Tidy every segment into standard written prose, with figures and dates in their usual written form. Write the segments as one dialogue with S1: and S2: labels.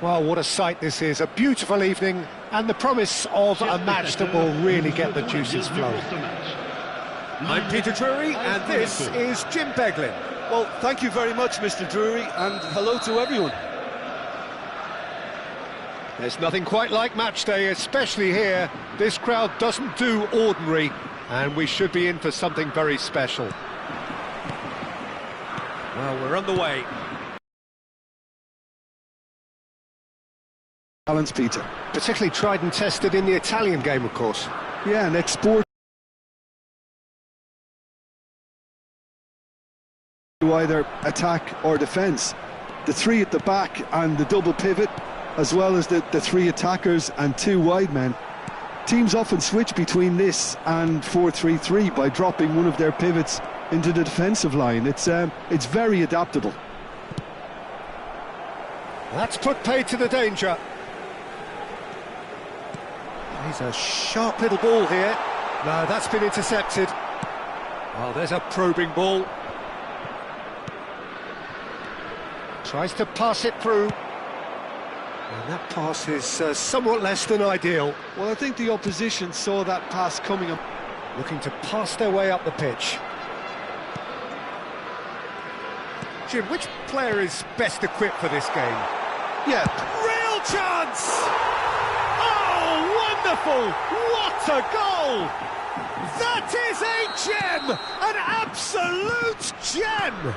S1: Well, what a sight this is, a beautiful evening, and the promise of a match that will really get the juices flowing. I'm Peter Drury, and this is Jim Beglin.
S2: Well, thank you very much, Mr. Drury, and hello to everyone.
S1: There's nothing quite like match day, especially here. This crowd doesn't do ordinary, and we should be in for something very special. Well, we're on the way.
S2: Balance, Peter.
S1: Particularly tried and tested in the Italian game, of course.
S2: Yeah, and export to either attack or defence. The three at the back and the double pivot, as well as the three attackers and two wide men. Teams often switch between this and 4-3-3 by dropping one of their pivots into the defensive line. It's very adaptable.
S1: That's put paid to the danger. He's a sharp little ball here. No, that's been intercepted. Oh, there's a probing ball. Tries to pass it through. And that pass is somewhat less than ideal.
S2: Well, I think the opposition saw that pass coming up.
S1: Looking to pass their way up the pitch. Jim, which player is best equipped for this game?
S2: Yeah.
S1: Real chance! Oh, wonderful! What a goal! That is a gem! An absolute gem!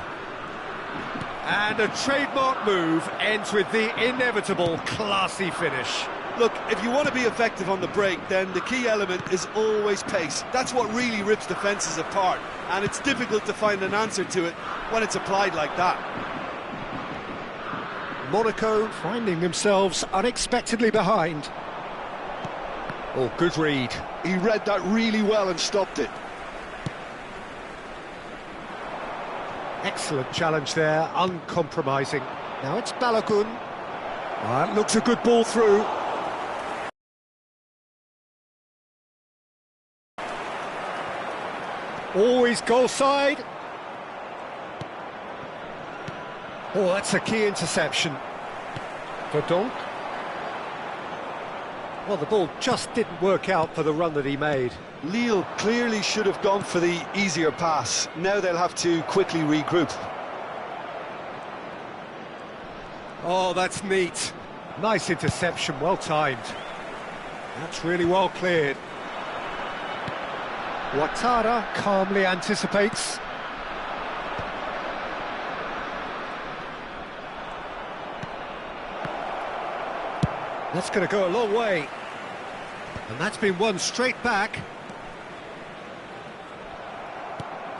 S1: And a trademark move ends with the inevitable classy finish.
S2: Look, if you want to be effective on the break, then the key element is always pace. That's what really rips defences apart, and it's difficult to find an answer to it when it's applied like that.
S1: Monaco finding themselves unexpectedly behind. Oh, good read.
S2: He read that really well and stopped it.
S1: Excellent challenge there, uncompromising. Now it's Balogun. That looks a good ball through. Always goal side. Oh, that's a key interception. Verdonk. Well, the ball just didn't work out for the run that he made.
S2: Lille clearly should have gone for the easier pass. Now they'll have to quickly regroup.
S1: Oh, that's neat. Nice interception, well timed. That's really well cleared. Ouattara calmly anticipates. That's going to go a long way. And that's been won straight back.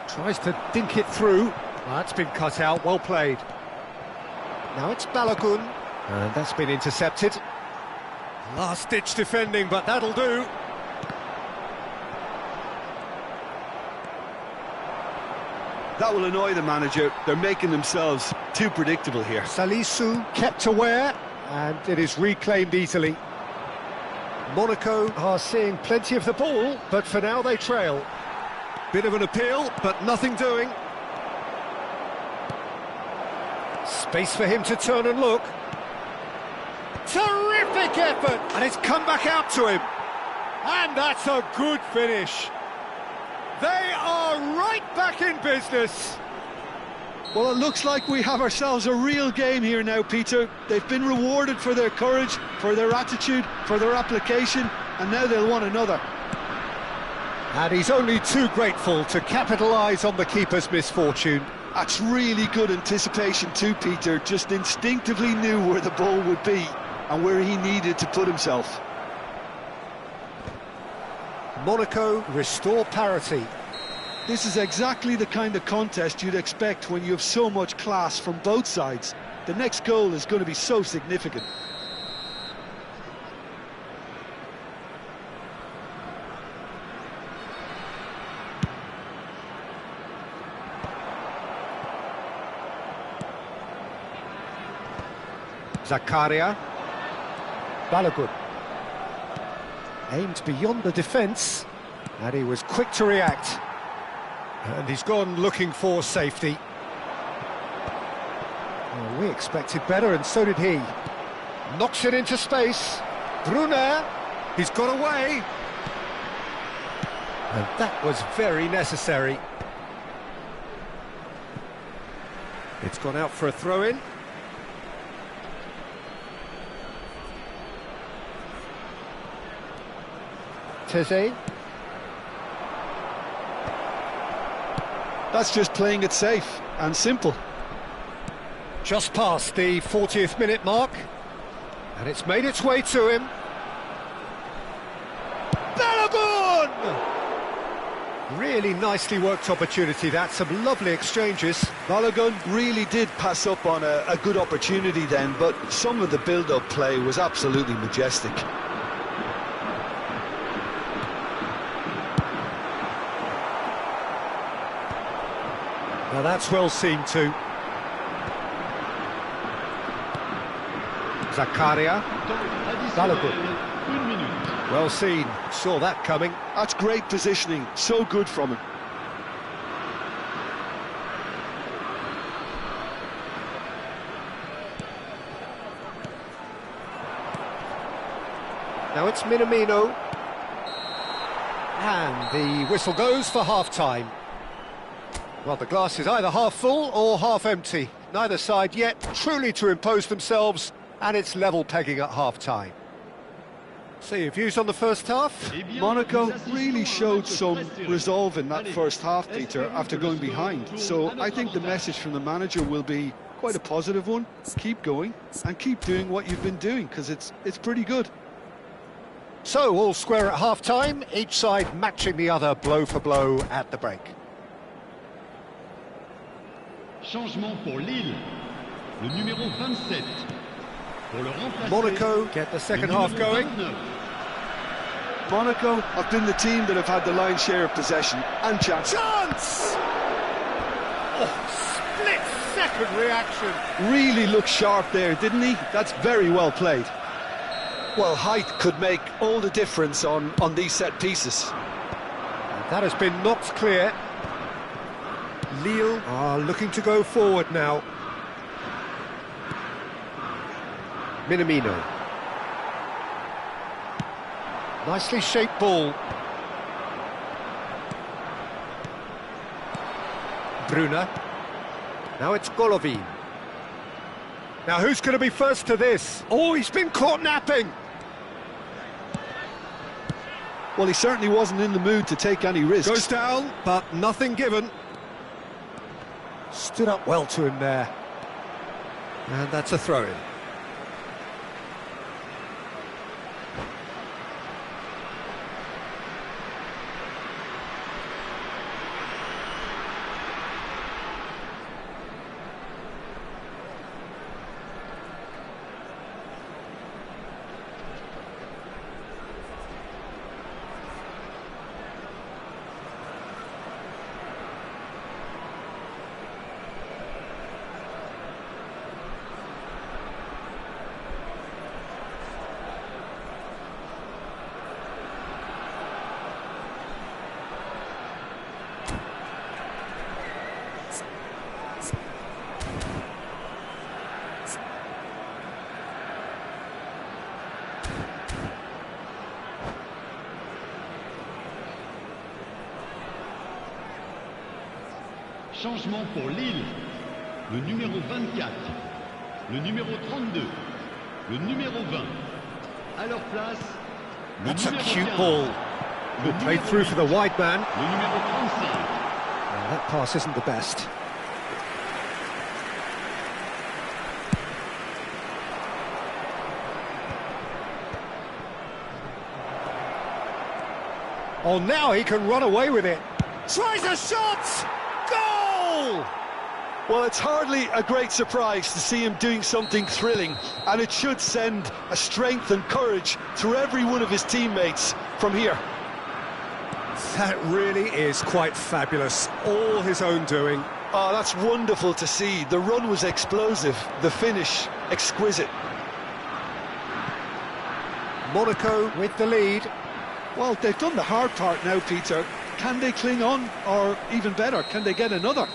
S1: Tries to dink it through. That's been cut out, well played. Now it's Balogun. And that's been intercepted. Last-ditch defending, but that'll do.
S2: That will annoy the manager. They're making themselves too predictable here.
S1: Salisu kept aware, and it is reclaimed easily. Monaco are seeing plenty of the ball, but for now they trail. Bit of an appeal, but nothing doing. Space for him to turn and look. Terrific effort! And it's come back out to him. And that's a good finish. They are right back in business.
S2: Well, it looks like we have ourselves a real game here now, Peter. They've been rewarded for their courage, for their attitude, for their application, and now they'll want another.
S1: And he's only too grateful to capitalise on the keeper's misfortune.
S2: That's really good anticipation too, Peter. Just instinctively knew where the ball would be and where he needed to put himself.
S1: Monaco restore parity.
S2: This is exactly the kind of contest you'd expect when you have so much class from both sides. The next goal is going to be so significant.
S1: Zakaria. Balogun. Aimed beyond the defence, and he was quick to react. And he's gone looking for safety. Well, we expected better, and so did he. Knocks it into space. Brunner, he's got away. And that was very necessary. It's gone out for a throw-in. Teze.
S2: That's just playing it safe and simple.
S1: Just past the 40th minute mark. And it's made its way to him. Balogun! Really nicely worked opportunity, that. Some lovely exchanges.
S2: Balogun really did pass up on a good opportunity then, but some of the build-up play was absolutely majestic.
S1: Now that's well seen too. Zakaria. Balogun. Well seen, saw that coming.
S2: That's great positioning, so good from him.
S1: Now it's Minamino. And the whistle goes for half-time. Well, the glass is either half full or half empty. Neither side yet truly to impose themselves, and it's level pegging at half-time. So your views on the first half?
S2: Monaco really showed some resolve in that first half, Peter, after going behind. So I think the message from the manager will be quite a positive one. Keep going and keep doing what you've been doing, because it's pretty good.
S1: So all square at half-time, each side matching the other blow for blow at the break.
S3: Changement pour Lille, le numéro 27. Pour le remplacer,
S1: Monaco get the second half going.
S3: 29.
S2: Monaco have been the team that have had the lion's share of possession and chance.
S1: Chance! Oh, split-second reaction.
S2: Really looked sharp there, didn't he? That's very well played. Well, height could make all the difference on these set pieces.
S1: That has been knocked clear. Lille are looking to go forward now. Minamino. Nicely shaped ball. Brunner. Now it's Golovin. Now who's going to be first to this? Oh, he's been caught napping.
S2: Well, he certainly wasn't in the mood to take any risks.
S1: Goes down, but nothing given. Stood up well to him there. And that's a throw-in.
S3: Changement pour Lille, le numéro 24, le numéro 32, le numéro 20. À leur place, le
S1: That's a
S3: numéro
S1: cute
S3: 15,
S1: ball.
S3: le
S1: Good played
S3: numéro
S1: through for the
S3: 10,
S1: wide man.
S3: le numéro 35.
S1: That pass isn't the best. Oh, now he can run away with it. Tries a shot! Goal!
S2: Well, it's hardly a great surprise to see him doing something thrilling, and it should send a strength and courage through every one of his teammates from here.
S1: That really is quite fabulous. All his own doing.
S2: Oh, that's wonderful to see. The run was explosive, the finish exquisite.
S1: Monaco with the lead.
S2: Well, they've done the hard part now, Peter. Can they cling on, or even better, can they get another?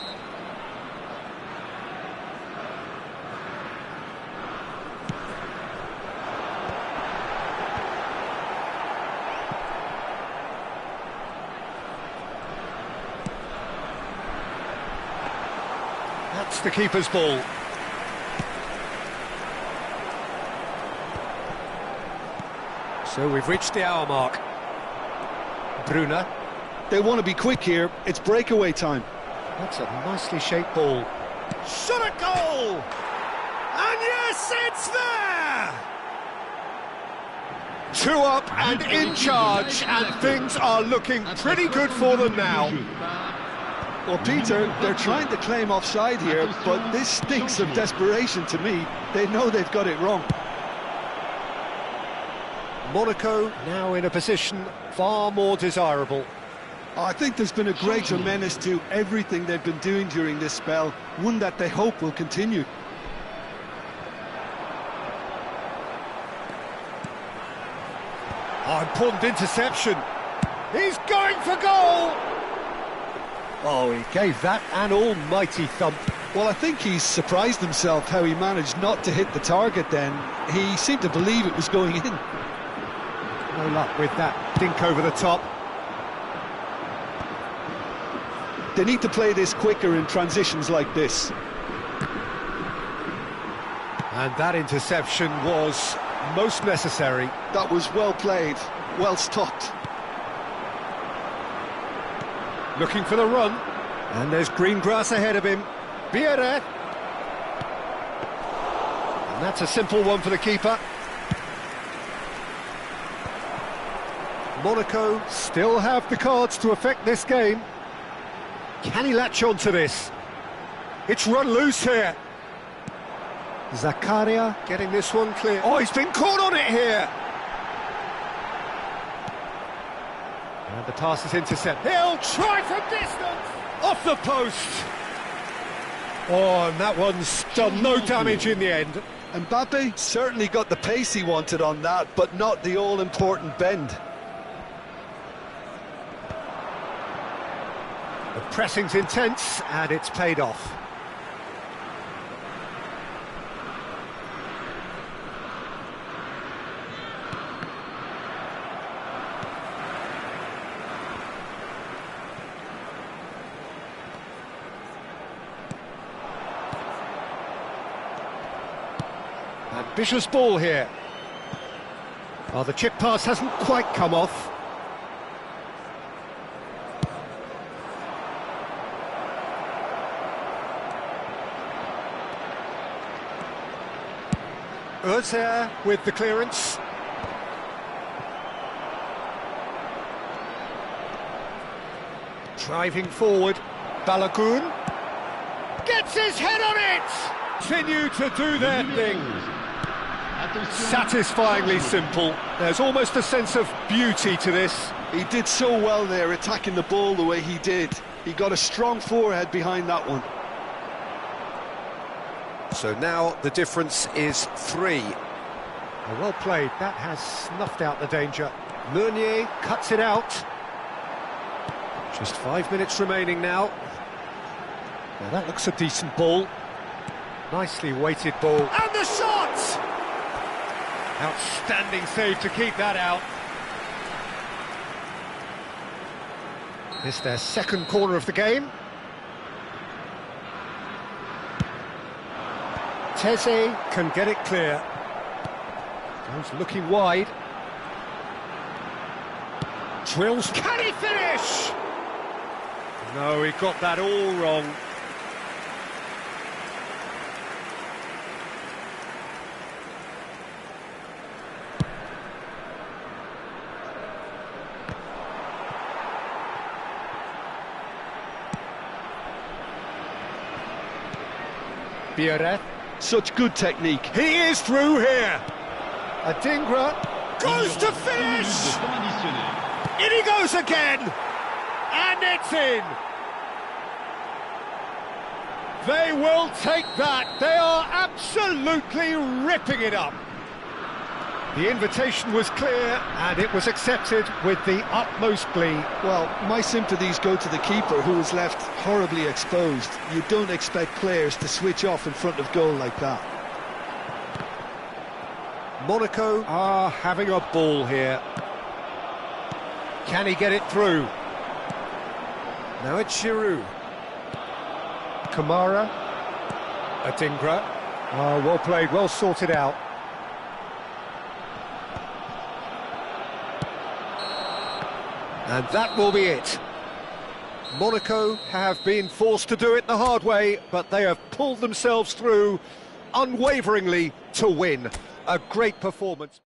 S1: That's the keeper's ball. So we've reached the hour mark. Bruna.
S2: They want to be quick here. It's breakaway time.
S1: That's a nicely shaped ball. Shot a goal! And yes, it's there! 2 up and in charge, and things are looking pretty good for them now.
S2: Well, Peter, they're trying to claim offside here, but this stinks of desperation to me. They know they've got it wrong.
S1: Monaco now in a position far more desirable.
S2: I think there's been a greater menace to everything they've been doing during this spell, one that they hope will continue.
S1: Oh, important interception. He's going for goal! Oh, he gave that an almighty thump.
S2: Well, I think he's surprised himself how he managed not to hit the target then. He seemed to believe it was going in.
S1: No luck with that dink over the top.
S2: They need to play this quicker in transitions like this.
S1: And that interception was most necessary.
S2: That was well played, well stopped.
S1: Looking for the run. And there's green grass ahead of him. Berisi. And that's a simple one for the keeper. Monaco still have the cards to affect this game. Can he latch on to this? It's run loose here. Zakaria getting this one clear. Oh, he's been caught on it here. And the pass is intercepted. He'll try from distance. Off the post. Oh, and that one's done no damage in the end.
S2: Mbappe certainly got the pace he wanted on that, but not the all-important bend.
S1: The pressing's intense, and it's paid off. Ambitious ball here. Oh, the chip pass hasn't quite come off. Özil with the clearance. Driving forward, Balogun gets his head on it! Continue to do their thing. Satisfyingly simple. There's almost a sense of beauty to this.
S2: He did so well there, attacking the ball the way he did. He got a strong forehead behind that one.
S1: So now the difference is 3. Oh, well played. That has snuffed out the danger. Meunier cuts it out. Just 5 minutes remaining now. Now that looks a decent ball. Nicely weighted ball. And the shot! Outstanding save to keep that out. It's their second corner of the game. Teze can get it clear. Goes looking wide. Drills. Can he finish? No, he got that all wrong. Berisi.
S2: Such good technique.
S1: He is through here. Adingra goes to finish. In he goes again. And it's in. They will take that. They are absolutely ripping it up. The invitation was clear and it was accepted with the utmost glee.
S2: Well, my sympathies go to the keeper, who was left horribly exposed. You don't expect players to switch off in front of goal like that.
S1: Monaco are having a ball here. Can he get it through? Now it's Giroud. Kamara. Adingra. Oh, well played, well sorted out. And that will be it. Monaco have been forced to do it the hard way, but they have pulled themselves through unwaveringly to win. A great performance.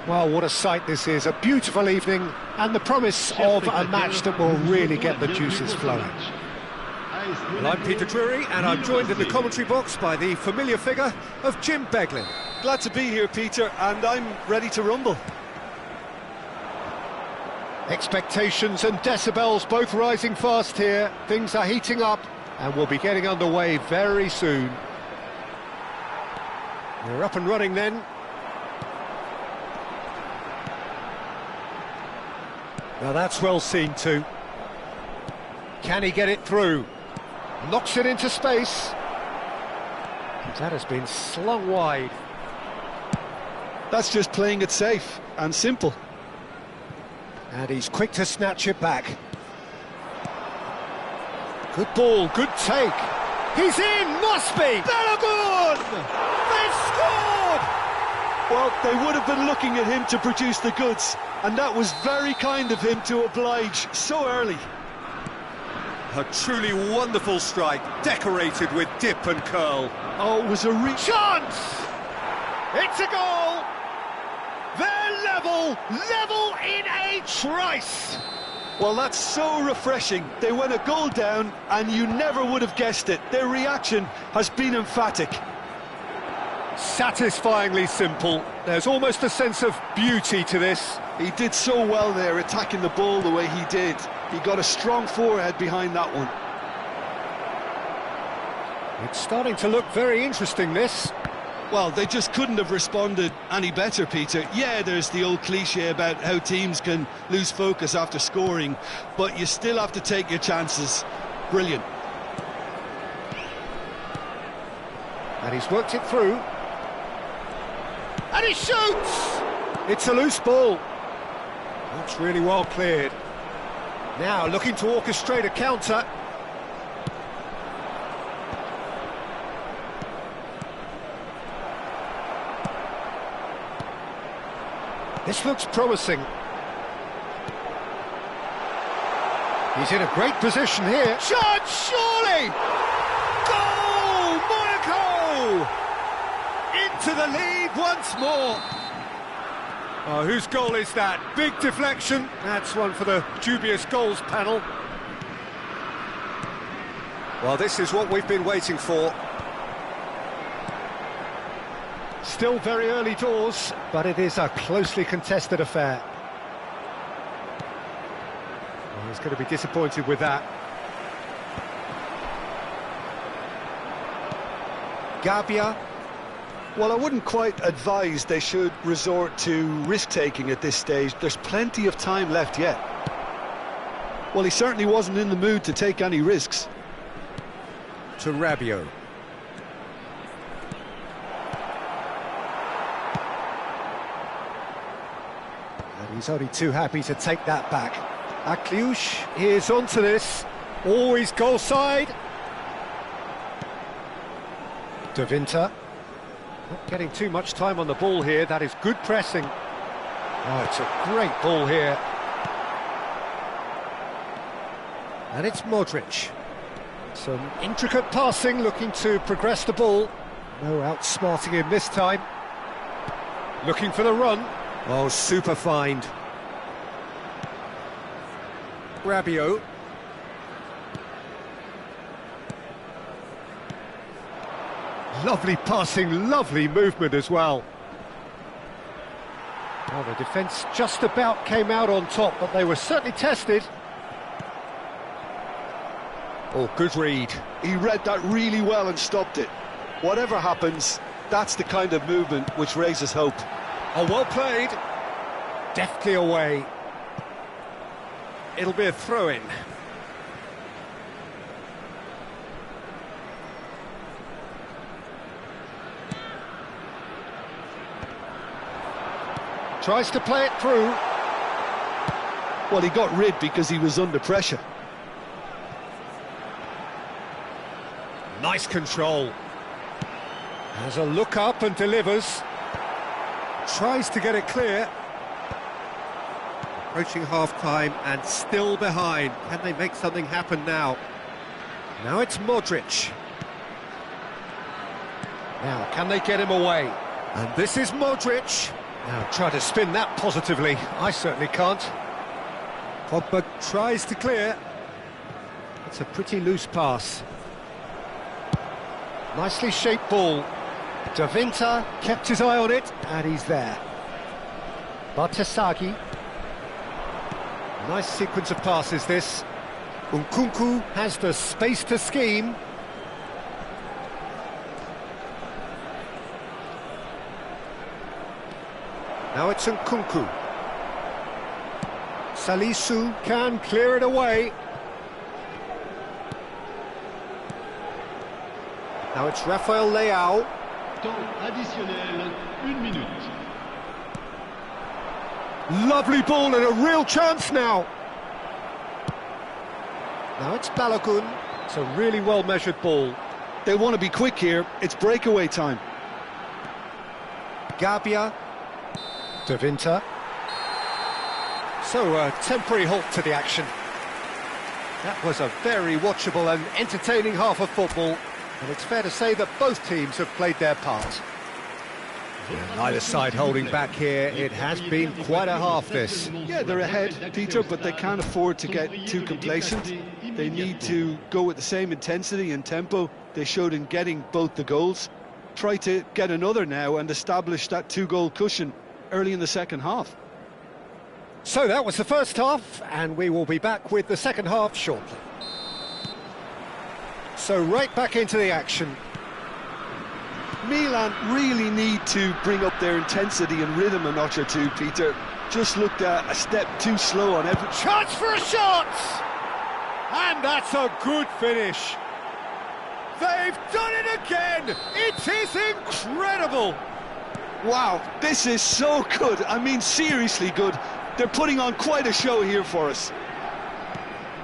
S1: Well, what a sight this is, a beautiful evening and the promise of a match that will really get the juices flowing. Well, I'm Peter Drury and I'm joined in the commentary box by the familiar figure of Jim Beglin.
S2: Glad to be here, Peter, and I'm ready to rumble.
S1: Expectations and decibels both rising fast here. Things are heating up and we'll be getting underway very soon. We're up and running then. Now that's well seen too. Can he get it through? Knocks it into space. That has been slung wide.
S2: That's just playing it safe and simple.
S1: And he's quick to snatch it back. Good ball, good take. He's in, must be! Balogun! They've scored!
S2: Well, they would have been looking at him to produce the goods, and that was very kind of him to oblige so early.
S1: A truly wonderful strike, decorated with dip and curl.
S2: Oh, it was a
S1: chance! It's a goal! They're level in a trice!
S2: Well, that's so refreshing. They went a goal down, and you never would have guessed it. Their reaction has been emphatic.
S1: Satisfyingly simple. There's almost a sense of beauty to this.
S2: He did so well there, attacking the ball the way he did. He got a strong forehead behind that one.
S1: It's starting to look very interesting, this.
S2: Well, they just couldn't have responded any better, Peter. Yeah, there's the old cliche about how teams can lose focus after scoring, but you still have to take your chances. Brilliant.
S1: And he's worked it through. And he shoots! It's a loose ball. That's really well cleared. Now looking to orchestrate a counter. This looks promising. He's in a great position here. Shot, surely! Goal! Monaco! Into the lead once more. Oh, whose goal is that? Big deflection. That's one for the dubious goals panel. Well, this is what we've been waiting for. Still very early doors, but it is a closely contested affair. Well, he's going to be disappointed with that. Gabia.
S2: Well, I wouldn't quite advise they should resort to risk-taking at this stage. There's plenty of time left yet. Well, he certainly wasn't in the mood to take any risks.
S1: To Rabiot. And he's only too happy to take that back. Akliouche is onto this. Always goal side. De Winter. Not getting too much time on the ball here. That is good pressing. Oh, it's a great ball here. And it's Modric. Some intricate passing, looking to progress the ball. No outsmarting him this time. Looking for the run. Oh, super find. Rabiot. Lovely passing, lovely movement as well. Well, the defence just about came out on top, but they were certainly tested. Oh, good read.
S2: He read that really well and stopped it. Whatever happens, that's the kind of movement which raises hope.
S1: Oh, well played. Deftly away. It'll be a throw-in. Tries to play it through.
S2: Well, he got rid because he was under pressure.
S1: Nice control. Has a look up and delivers. Tries to get it clear. Approaching half-time and still behind. Can they make something happen now? Now it's Modric. Now, can they get him away? And this is Modric. Now, try to spin that positively. I certainly can't. Pogba tries to clear. It's a pretty loose pass. Nicely shaped ball. De Winter kept his eye on it, and he's there. Bartesaghi. Nice sequence of passes, this. Nkunku has the space to scheme. Now it's Nkunku. Salisu can clear it away. Now it's Rafael Leao.
S3: Temps additionnel, 1 minute.
S1: Lovely ball and a real chance now. Now it's Balogun. It's a really well-measured ball.
S2: They want to be quick here. It's breakaway time.
S1: Gabia. De Winter. So a temporary halt to the action. That was a very watchable and entertaining half of football, and it's fair to say that both teams have played their part. Yeah, neither side holding back here. It has been quite a half, this.
S2: Yeah, they're ahead, Peter, but they can't afford to get too complacent. They need to go with the same intensity and tempo they showed in getting both the goals. Try to get another now and establish that two-goal cushion early in the second half.
S1: So that was the first half, and we will be back with the second half shortly. So right back into the action.
S2: Milan really need to bring up their intensity and rhythm a notch or two, Peter. Just looked a step too slow on every...
S1: Chance for a shot! And that's a good finish. They've done it again! It is incredible!
S2: Wow, this is so good. I mean, seriously good. They're putting on quite a show here for us.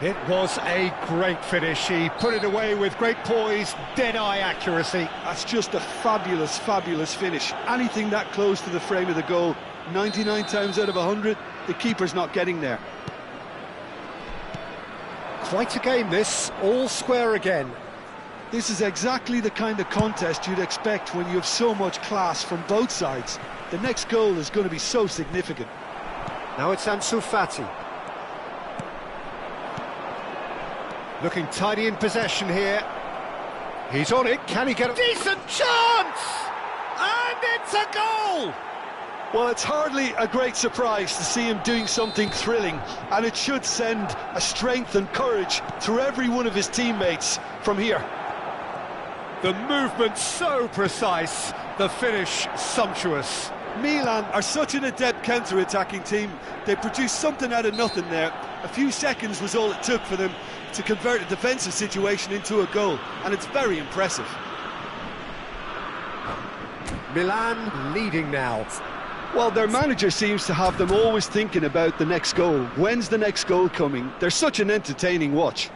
S1: It was a great finish. He put it away with great poise, dead-eye accuracy.
S2: That's just a fabulous, fabulous finish. Anything that close to the frame of the goal, 99 times out of 100, the keeper's not getting there.
S1: Quite a game, this. All square again.
S2: This is exactly the kind of contest you'd expect when you have so much class from both sides. The next goal is going to be so significant.
S1: Now it's Ansu Fati. Looking tidy in possession here. He's on it. Can he get a decent chance? And it's a goal!
S2: Well, it's hardly a great surprise to see him doing something thrilling, and it should send a strength and courage through every one of his teammates from here.
S1: The movement so precise, the finish sumptuous.
S2: Milan are such an adept counter-attacking team. They produced something out of nothing there. A few seconds was all it took for them to convert a defensive situation into a goal, and it's very impressive.
S1: Milan leading now.
S2: Well, their manager seems to have them always thinking about the next goal. When's the next goal coming? They're such an entertaining watch.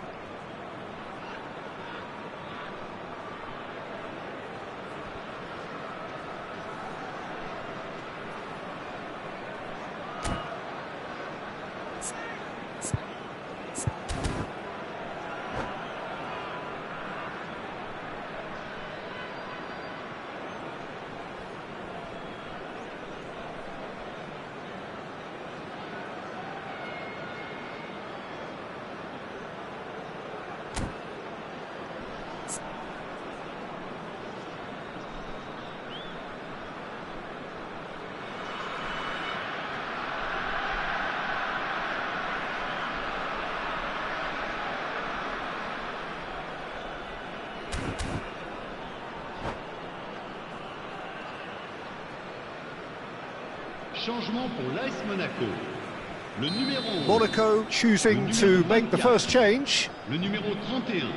S3: Changement pour l'AS Monaco. Le numéro...
S1: Monaco choosing to make the first change.
S3: Le numéro 31.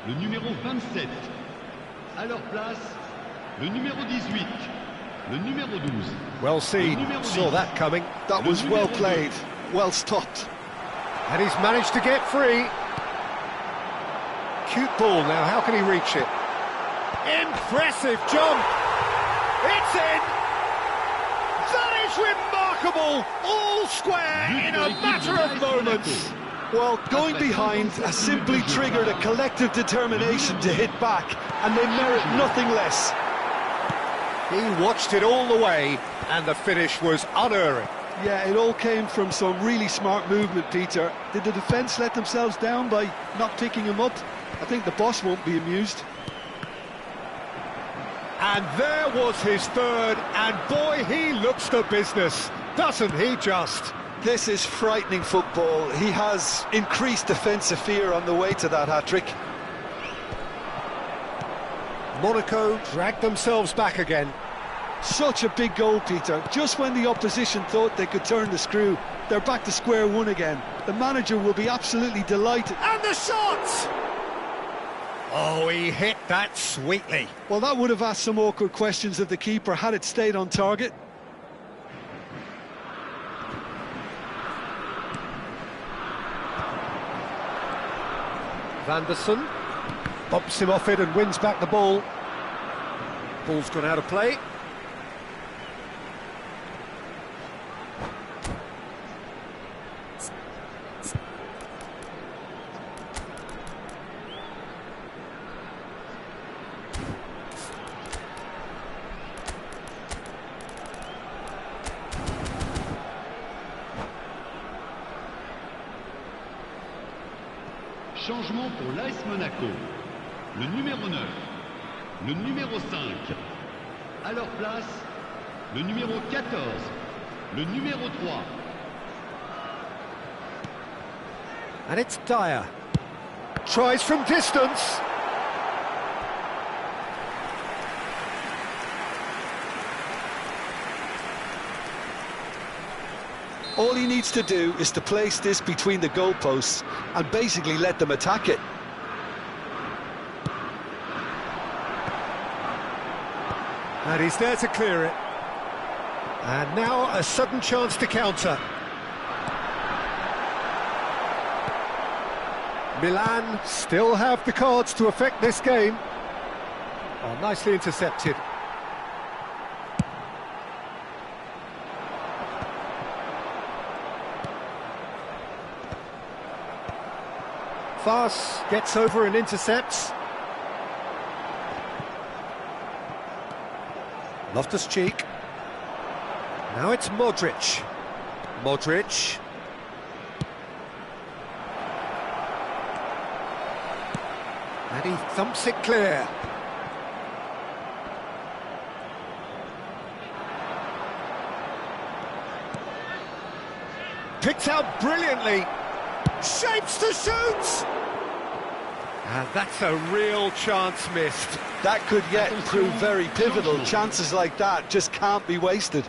S3: Le numéro 27. À leur place, le numéro 18. Le numéro 12.
S1: Well seen, saw that coming.
S2: That was well played, well stopped.
S1: And he's managed to get free. Cute ball now, how can he reach it? Impressive jump! It's in! That is remarkable! All square in a matter of moments!
S2: Well, going behind has simply triggered a collective determination to hit back, and they merit nothing less.
S1: He watched it all the way, and the finish was unerring.
S2: Yeah, it all came from some really smart movement, Peter. Did the defence let themselves down by not picking him up? I think the boss won't be amused.
S1: And there was his third, and boy, he looks the business, doesn't he just?
S2: This is frightening football. He has increased defensive fear on the way to that hat-trick.
S1: Monaco dragged themselves back again.
S2: Such a big goal, Peter. Just when the opposition thought they could turn the screw, they're back to square one again. The manager will be absolutely delighted.
S1: And the shot! Oh, he hit that sweetly.
S2: Well, that would have asked some awkward questions of the keeper had it stayed on target.
S1: Vanderson bumps him off it and wins back the ball. Ball's gone out of play.
S3: Changement pour l'AS Monaco. Le numéro 9, le numéro 5. À leur place, le numéro 14, le numéro 3.
S1: And it's Dyer. Tries from distance.
S2: All he needs to do is to place this between the goalposts and basically let them attack it.
S1: And he's there to clear it. And now a sudden chance to counter. Milan still have the cards to affect this game. Oh, nicely intercepted. Fas gets over and intercepts. Loftus-Cheek. Now it's Modric. Modric. And he thumps it clear. Picked out brilliantly. Shapes to shoot! And that's a real chance missed.
S2: That could yet prove very pivotal. Chances like that just can't be wasted.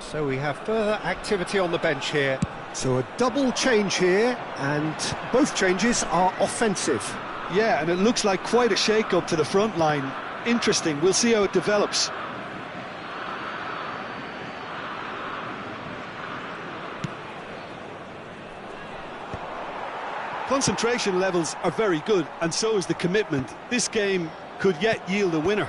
S1: So we have further activity on the bench here. So a double change here, and both changes are offensive.
S2: Yeah, and it looks like quite a shake-up to the front line. Interesting, we'll see how it develops. Concentration levels are very good, and so is the commitment. This game could yet yield a winner.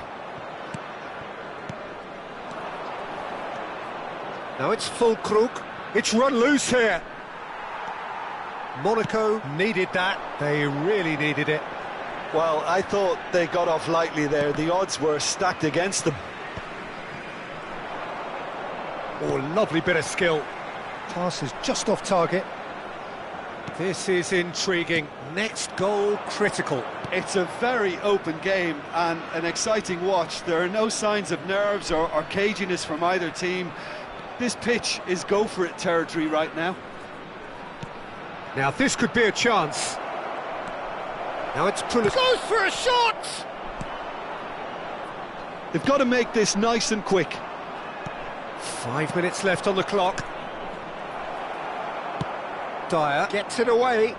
S1: Now it's Fulkrug. It's run loose here. Monaco needed that. They really needed it.
S2: Well, I thought they got off lightly there. The odds were stacked against them.
S1: Oh, lovely bit of skill. Pass is just off target. This is intriguing. Next goal critical.
S2: It's a very open game and an exciting watch. There are no signs of nerves or caginess from either team. This pitch is go-for-it territory right now.
S1: Now this could be a chance. Now it's Pulisic. Goes for a shot!
S2: They've got to make this nice and quick.
S1: 5 minutes left on the clock. Dyer gets it away.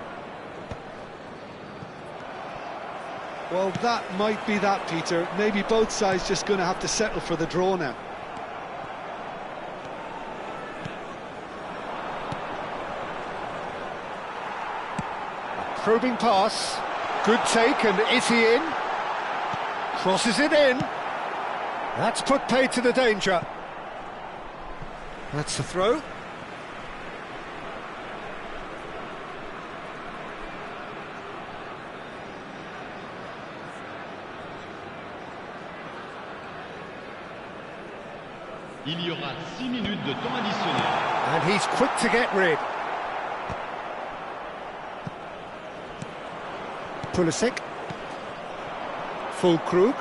S2: Well, that might be that, Peter. Maybe both sides just going to have to settle for the draw now.
S1: Probing pass, good take, and is he in? Crosses it in. That's put paid to the danger. That's the throw.
S3: Il y aura 6 minutes de temps additionnel.
S1: And he's quick to get rid. Pulisic. Fulkrug.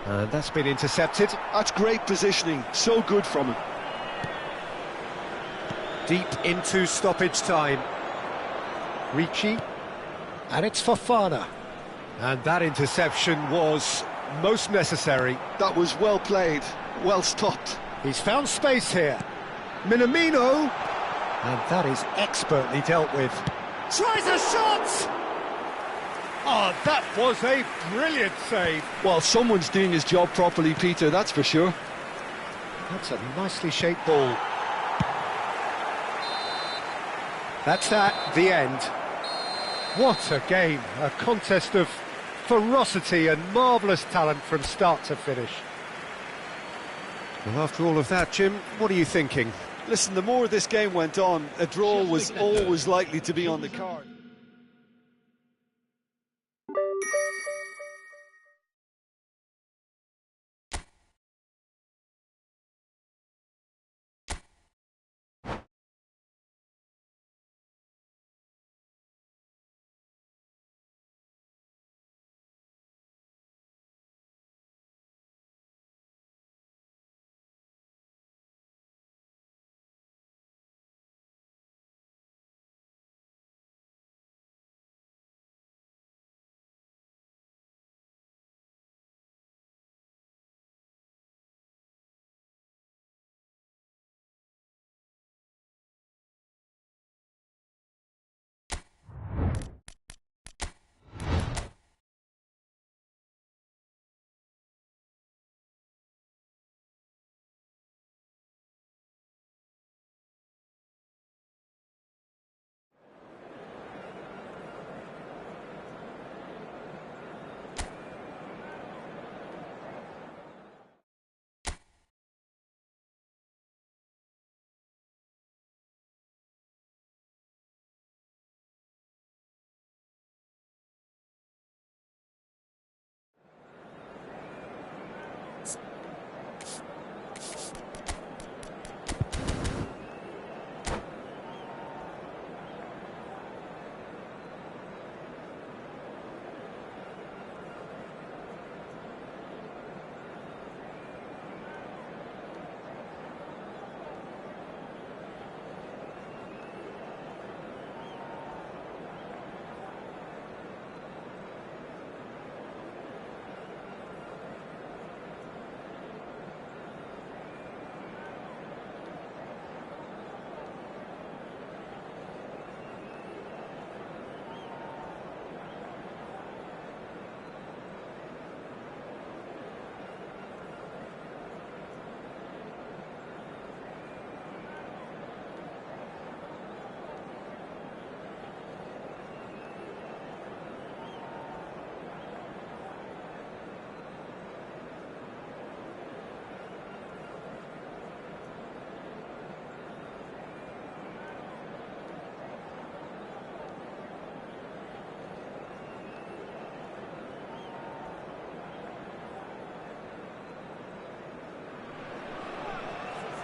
S1: And that's been intercepted.
S2: That's great positioning, so good from him.
S1: Deep into stoppage time. Ricci, and it's Fofana. And that interception was most necessary.
S2: That was well played, well stopped.
S1: He's found space here. Minamino, and that is expertly dealt with. Tries a shot! Oh, that was a brilliant save.
S2: Well, someone's doing his job properly, Peter, that's for sure.
S1: That's a nicely shaped ball. That's that, the end. What a game, a contest of ferocity and marvellous talent from start to finish. Well, after all of that, Jim, what are you thinking?
S2: Listen, the more this game went on, a draw was always likely to be on the card.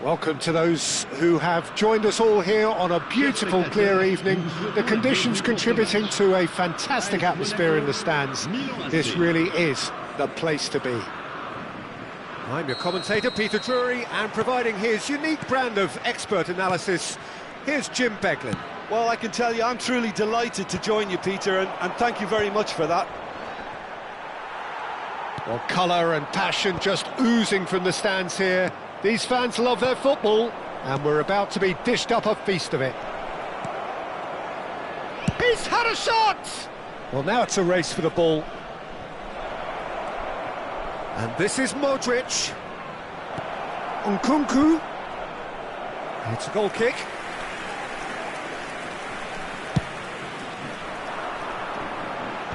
S1: Welcome to those who have joined us all here on a beautiful, clear evening. The conditions contributing to a fantastic atmosphere in the stands. This really is the place to be. I'm your commentator, Peter Drury, and providing his unique brand of expert analysis, here's Jim Beglin.
S2: Well, I can tell you, I'm truly delighted to join you, Peter, and thank you very much for that.
S1: Well, colour and passion just oozing from the stands here. These fans love their football, and we're about to be dished up a feast of it. He's had a shot! Well, now it's a race for the ball. And this is Modric. Nkunku. It's a goal kick.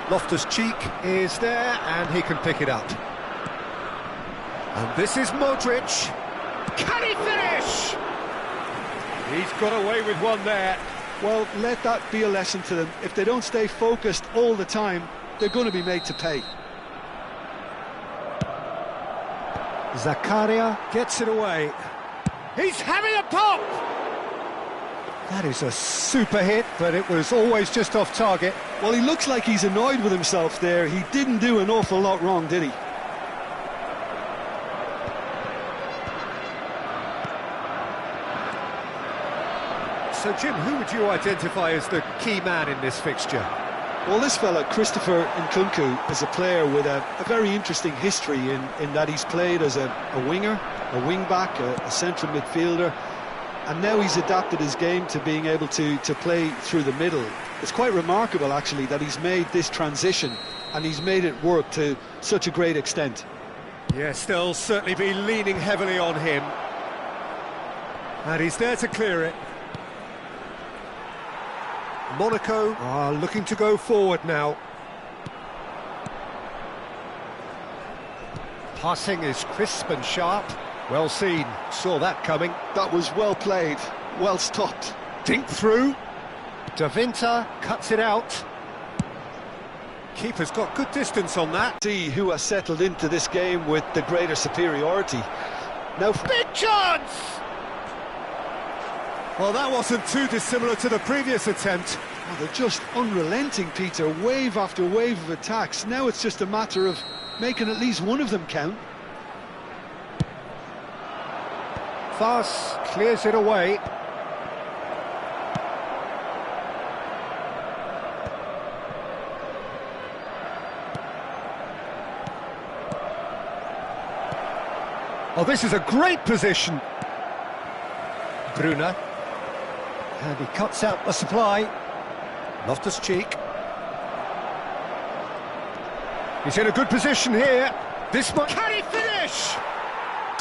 S1: Loftus-Cheek is there, and he can pick it up. And this is Modric. Can he finish? He's got away with one there.
S2: Well, let that be a lesson to them. If they don't stay focused all the time, they're going to be made to pay.
S1: Zakaria gets it away. He's having a pop! That is a super hit, but it was always just off target.
S2: Well, he looks like he's annoyed with himself there. He didn't do an awful lot wrong, did he?
S1: So, Jim, who would you identify as the key man in this fixture?
S2: Well, this fella, Christopher Nkunku, is a player with a very interesting history in that he's played as a winger, a wing-back, a central midfielder, and now he's adapted his game to being able to play through the middle. It's quite remarkable, actually, that he's made this transition and he's made it work to such a great extent.
S1: Yes, they'll certainly be leaning heavily on him. And he's there to clear it. Monaco are looking to go forward now. Passing is crisp and sharp. Well seen, saw that coming.
S2: That was well played, well stopped.
S1: Dink through. De Winter cuts it out. Keeper's got good distance on that.
S2: See who has settled into this game with the greater superiority. Now,
S1: big chance! Well, that wasn't too dissimilar to the previous attempt.
S2: Oh, they're just unrelenting, Peter. Wave after wave of attacks. Now it's just a matter of making at least one of them count.
S1: Fas clears it away. Oh, this is a great position. Bruna. And he cuts out the supply. Loftus-Cheek. He's in a good position here. This one. Can he finish?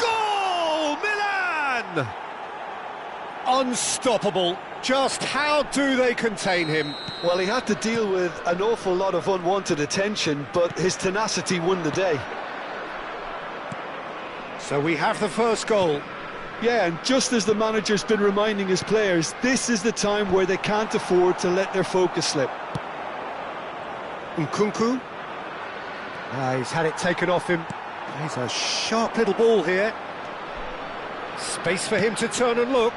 S1: Goal! Milan! Unstoppable. Just how do they contain him?
S2: Well, he had to deal with an awful lot of unwanted attention, but his tenacity won the day.
S1: So we have the first goal.
S2: Yeah, and just as the manager's been reminding his players, this is the time where they can't afford to let their focus slip.
S1: Nkunku. He's had it taken off him. He's a sharp little ball here. Space for him to turn and look.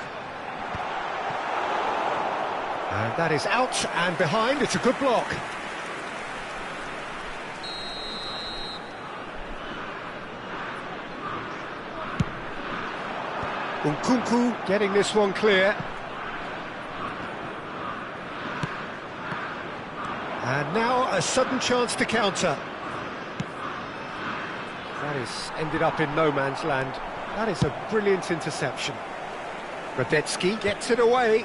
S1: And that is out and behind. It's a good block. Nkunku getting this one clear. And now a sudden chance to counter. That is ended up in no man's land. That is a brilliant interception. Radetzky gets it away.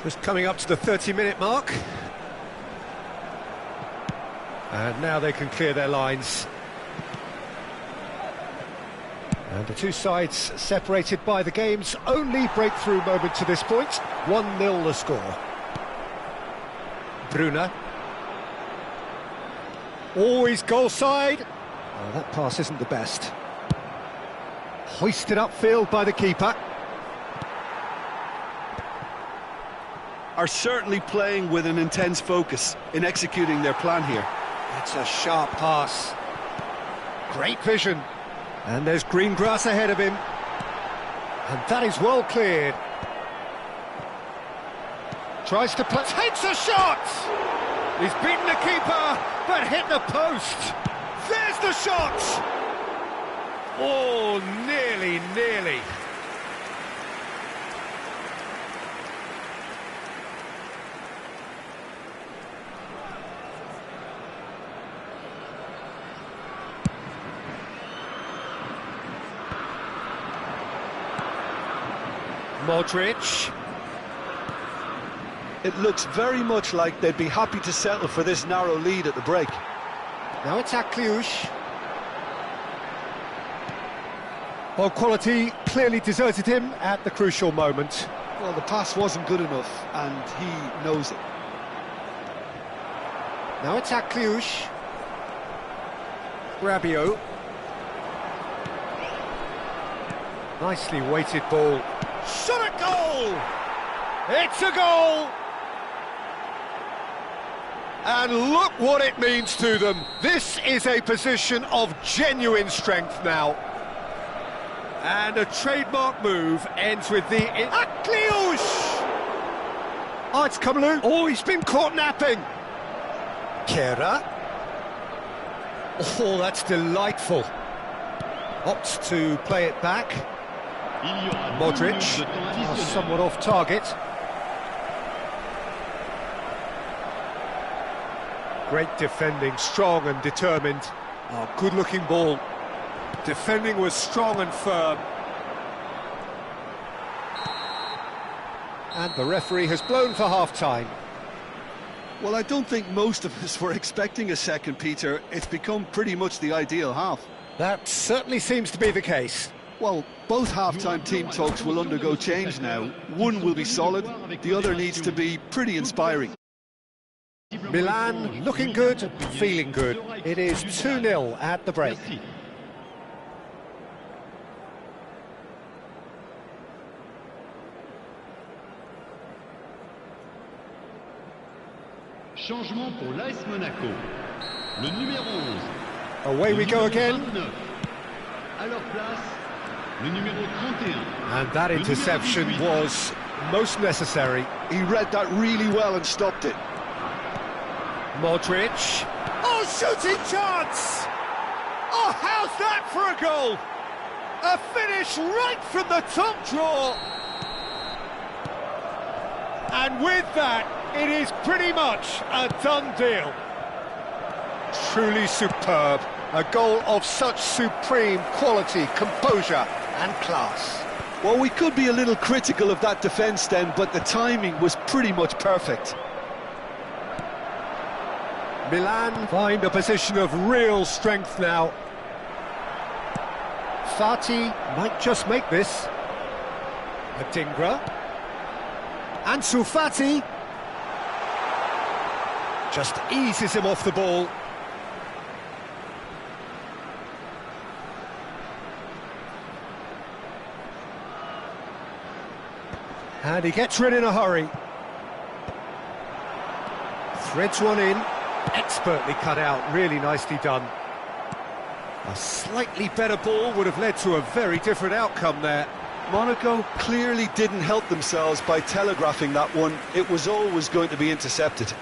S1: Just coming up to the 30-minute mark. And now they can clear their lines. And the two sides separated by the game's only breakthrough moment to this point. 1-0 the score. Bruna. Always goal side. Oh, that pass isn't the best. Hoisted upfield by the keeper.
S2: Are certainly playing with an intense focus in executing their plan here.
S1: It's a sharp pass. Great vision. And there's green grass ahead of him. And that is well cleared. Tries to play, takes a shot! He's beaten the keeper, but hit the post. There's the shot! Oh, nearly. Modric.
S2: It looks very much like they'd be happy to settle for this narrow lead at the break.
S1: Now it's Akliush. Well, quality clearly deserted him at the crucial moment.
S2: Well, the pass wasn't good enough, and he knows it.
S1: Now it's Akliush. Rabiot. Nicely weighted ball. Shot at goal! It's a goal! And look what it means to them. This is a position of genuine strength now. And a trademark move ends with the... Akliush! Oh, it's Kamlu. Oh, he's been caught napping. Kera. Oh, that's delightful. Opts to play it back. Modric, somewhat off target. Great defending, strong and determined. Oh, good-looking ball. Defending was strong and firm. And the referee has blown for half-time.
S2: Well, I don't think most of us were expecting a second, Peter. It's become pretty much the ideal half.
S1: That certainly seems to be the case.
S2: Well, both half-time team talks will undergo change now. One will be solid, the other needs to be pretty inspiring.
S1: Milan looking good, feeling good. It is 2-0 at the break.
S3: Changement pour l'AS Monaco. Le numéro 11.
S1: Away we go again.
S3: 29. À leur place, le numéro 31.
S1: And that interception was most necessary.
S2: He read that really well and stopped it.
S1: Modric. Oh, shooting chance! Oh, how's that for a goal? A finish right from the top draw. And with that, it is pretty much a done deal. Truly superb. A goal of such supreme quality, composure and class.
S2: Well, we could be a little critical of that defence then, but the timing was pretty much perfect.
S1: Milan find a position of real strength now. Fati might just make this. Adingra. Ansu Fati just eases him off the ball. And he gets rid in a hurry. Threads one in. Expertly cut out, really nicely done. A slightly better ball would have led to a very different outcome there.
S2: Monaco clearly didn't help themselves by telegraphing that one. It was always going to be intercepted.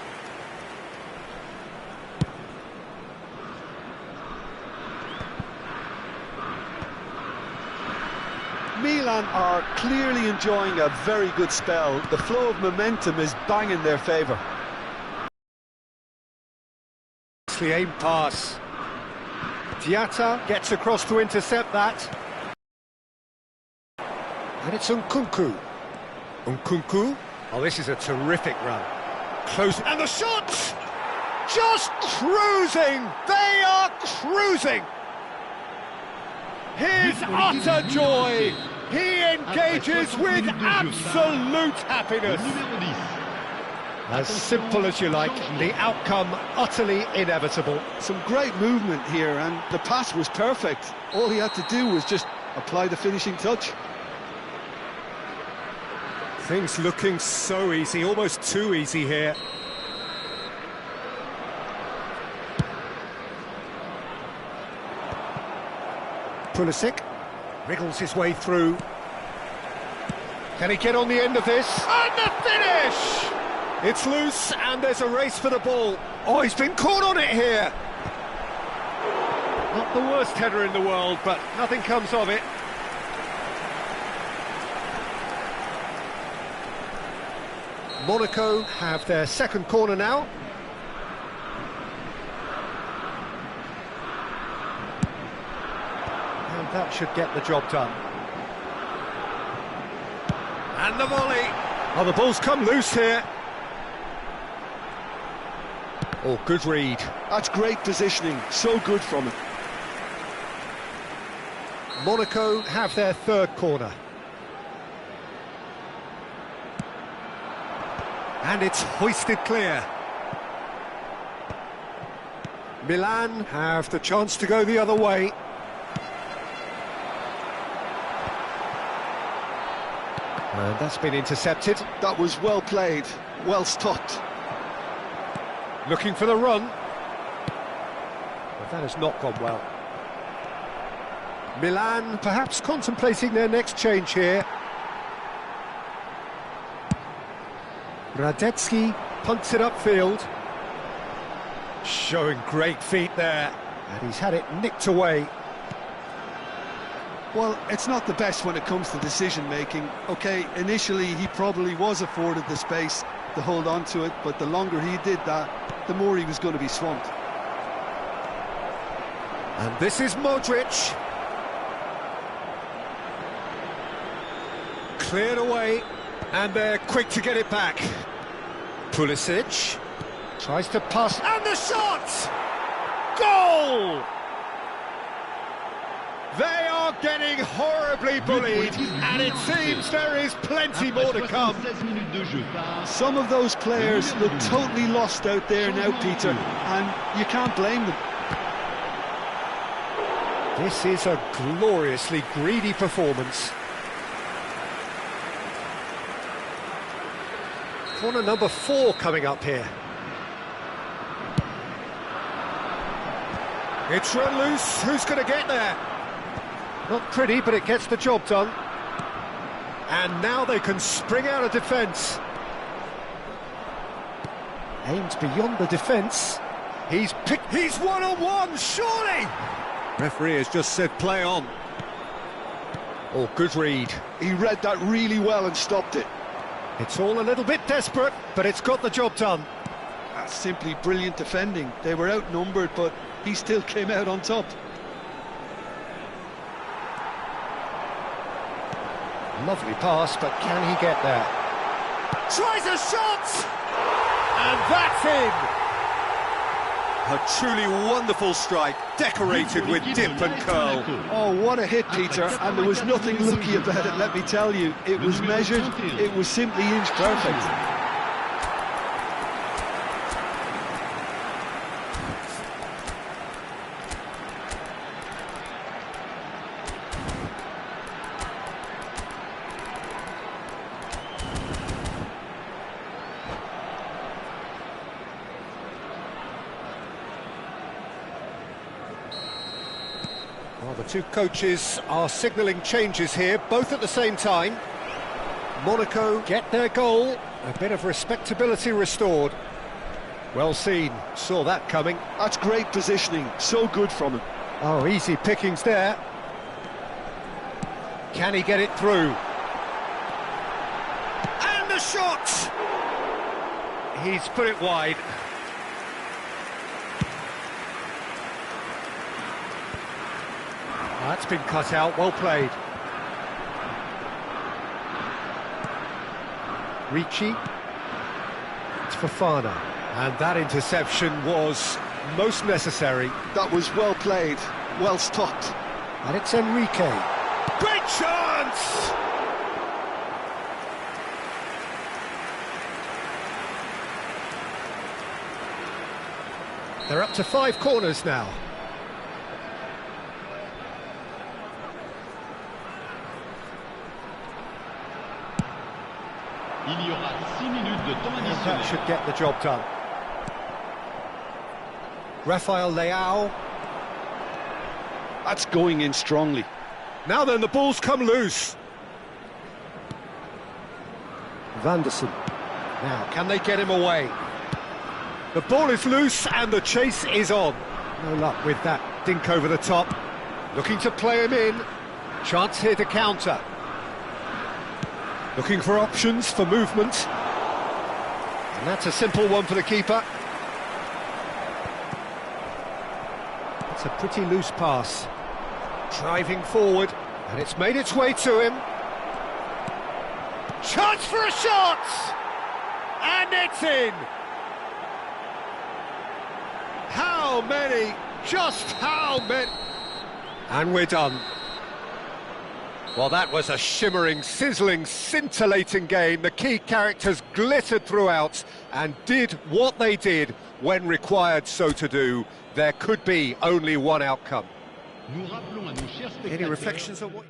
S2: Milan are clearly enjoying a very good spell. The flow of momentum is bang in their favour.
S1: The aim pass. Diatta gets across to intercept that. And it's Nkunku. Nkunku. Oh, this is a terrific run. Close. And the shot! Just cruising! They are cruising! His utter joy! He engages with absolute happiness. As simple as you like, the outcome utterly inevitable.
S2: Some great movement here, and the pass was perfect. All he had to do was just apply the finishing touch.
S1: Things looking so easy, almost too easy here. Pulisic wriggles his way through. Can he get on the end of this? And the finish! It's loose, and there's a race for the ball. Oh, he's been caught on it here. Not the worst header in the world, but nothing comes of it. Monaco have their second corner now. And that should get the job done. And the volley. Oh, the ball's come loose here. Oh, good read.
S2: That's great positioning, so good from him.
S1: Monaco have their third corner. And it's hoisted clear. Milan have the chance to go the other way. And that's been intercepted.
S2: That was well played, well stopped.
S1: Looking for the run. But that has not gone well. Milan perhaps contemplating their next change here. Radetzky punts it upfield. Showing great feet there. And he's had it nicked away.
S2: Well, it's not the best when it comes to decision-making. OK, initially he probably was afforded the space to hold on to it, but the longer he did that, the more he was going to be swamped.
S1: And this is Modric. Cleared away, and they're quick to get it back. Pulisic tries to pass, and the shot! Goal! They are getting horribly bullied, and it seems there is plenty more to come.
S2: Some of those players look totally lost out there now, Peter, and you can't blame them.
S1: This is a gloriously greedy performance. Corner number 4 coming up here. It's run loose. Who's going to get there? Not pretty, but it gets the job done. And now they can spring out of defence. Aims beyond the defence. He's one-on-one, surely! Referee has just said play on. Oh, good read.
S2: He read that really well and stopped it.
S1: It's all a little bit desperate, but it's got the job done.
S2: That's simply brilliant defending. They were outnumbered, but he still came out on top.
S1: Lovely pass, but can he get there? Tries a shot! And that's in! A truly wonderful strike, decorated with dip and curl.
S2: Oh, what a hit, Peter, and there was nothing lucky about it, let me tell you. It was measured, it was simply inch perfect.
S1: Well, the two coaches are signalling changes here, both at the same time. Monaco get their goal, a bit of respectability restored. Well seen, saw that coming.
S2: That's great positioning, so good from him.
S1: Oh, easy pickings there. Can he get it through? And the shot! He's put it wide. That's been cut out, well played. Ricci. It's Fofana. And that interception was most necessary.
S2: That was well played, well stopped.
S1: And it's Enrique. Great chance! They're up to 5 corners now.
S3: Il y aura 6 minutes de temps
S1: That
S3: additionnel.
S1: should get the job done. Rafael Leao.
S2: That's going in strongly.
S1: Now then, the ball's come loose. Vanderson. Now, can they get him away? The ball is loose and the chase is on. No luck with that dink over the top. Looking to play him in. Chance here to counter. Looking for options for movement. And that's a simple one for the keeper. It's a pretty loose pass. Driving forward, and it's made its way to him. Chance for a shot! And it's in! How many? Just how many? And we're done. Well, that was a shimmering, sizzling, scintillating game. The key characters glittered throughout and did what they did when required so to do. There could be only one outcome.
S3: Nous rappelons à nos chers
S1: Any
S3: spectateurs
S1: reflections on what...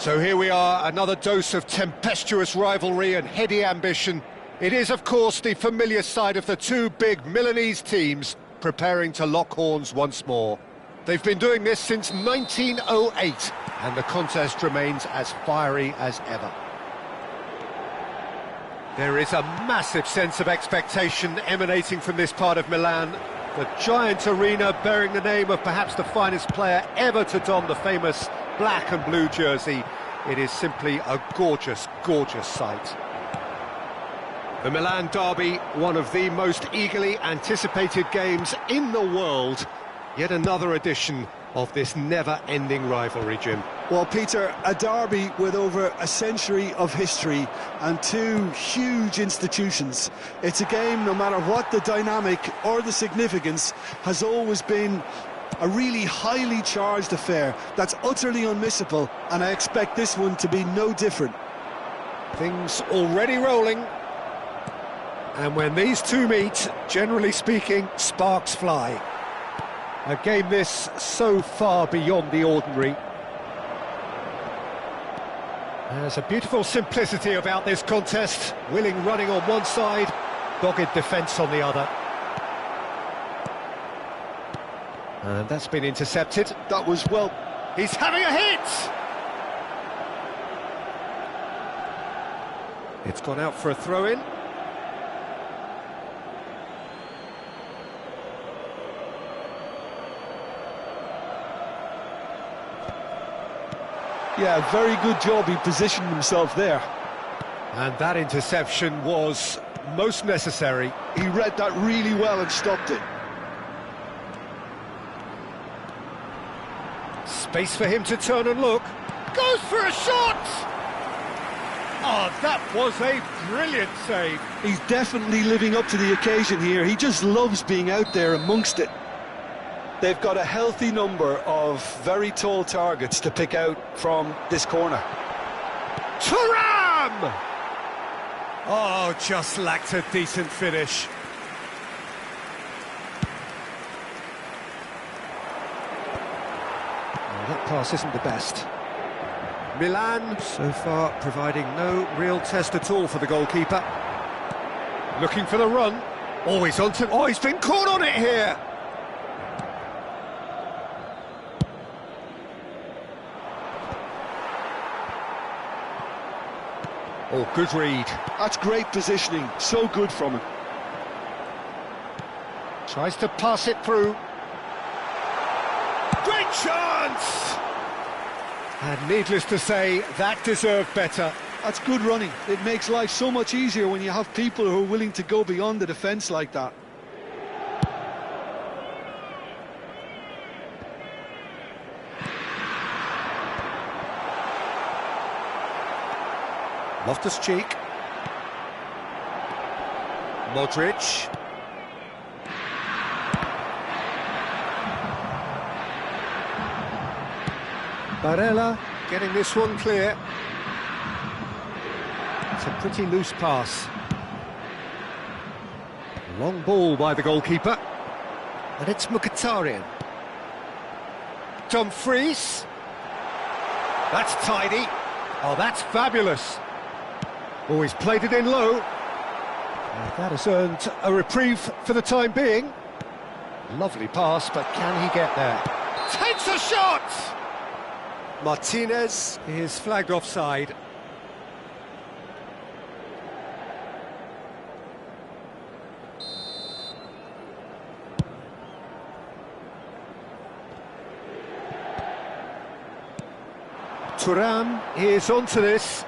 S1: So here we are, another dose of tempestuous rivalry and heady ambition. It is, of course, the familiar side of the two big Milanese teams preparing to lock horns once more. They've been doing this since 1908, and the contest remains as fiery as ever. There is a massive sense of expectation emanating from this part of Milan. The giant arena bearing the name of perhaps the finest player ever to don the famous black and blue jersey. It is simply a gorgeous, gorgeous sight. The Milan derby, one of the most eagerly anticipated games in the world. Yet another edition of this never-ending rivalry, Jim.
S2: Well, Peter, a derby with over a century of history and two huge institutions. It's a game, no matter what the dynamic or the significance, has always been a really highly charged affair that's utterly unmissable, and I expect this one to be no different.
S1: Things already rolling. And when these two meet, generally speaking, sparks fly. A game this so far beyond the ordinary. There's a beautiful simplicity about this contest. Willing running on one side, dogged defence on the other. And that's been intercepted.
S2: That was, well...
S1: He's having a hit! It's gone out for a throw-in.
S2: Yeah, very good job, he positioned himself there.
S1: And that interception was most necessary.
S2: He read that really well and stopped it.
S1: Space for him to turn and look. Goes for a shot! Oh, that was a brilliant save.
S2: He's definitely living up to the occasion here. He just loves being out there amongst it. They've got a healthy number of very tall targets to pick out from this corner.
S1: Thuram! Oh, just lacked a decent finish. Oh, that pass isn't the best. Milan, so far, providing no real test at all for the goalkeeper. Looking for the run. Oh, he's onto... Oh, he's been caught on it here! Oh, good read.
S2: That's great positioning, so good from him.
S1: Tries to pass it through. Great chance! And needless to say, that deserved better.
S2: That's good running. It makes life so much easier when you have people who are willing to go beyond the defence like that.
S1: Loftus-Cheek. Modric. Barella getting this one clear. It's a pretty loose pass. Long ball by the goalkeeper. And it's Mkhitaryan. Dumfries. That's tidy. Oh, that's fabulous. Oh, he's played it in low. And that has earned a reprieve for the time being. Lovely pass, but can he get there? Takes a shot! Martinez is flagged offside. Thuram is onto this.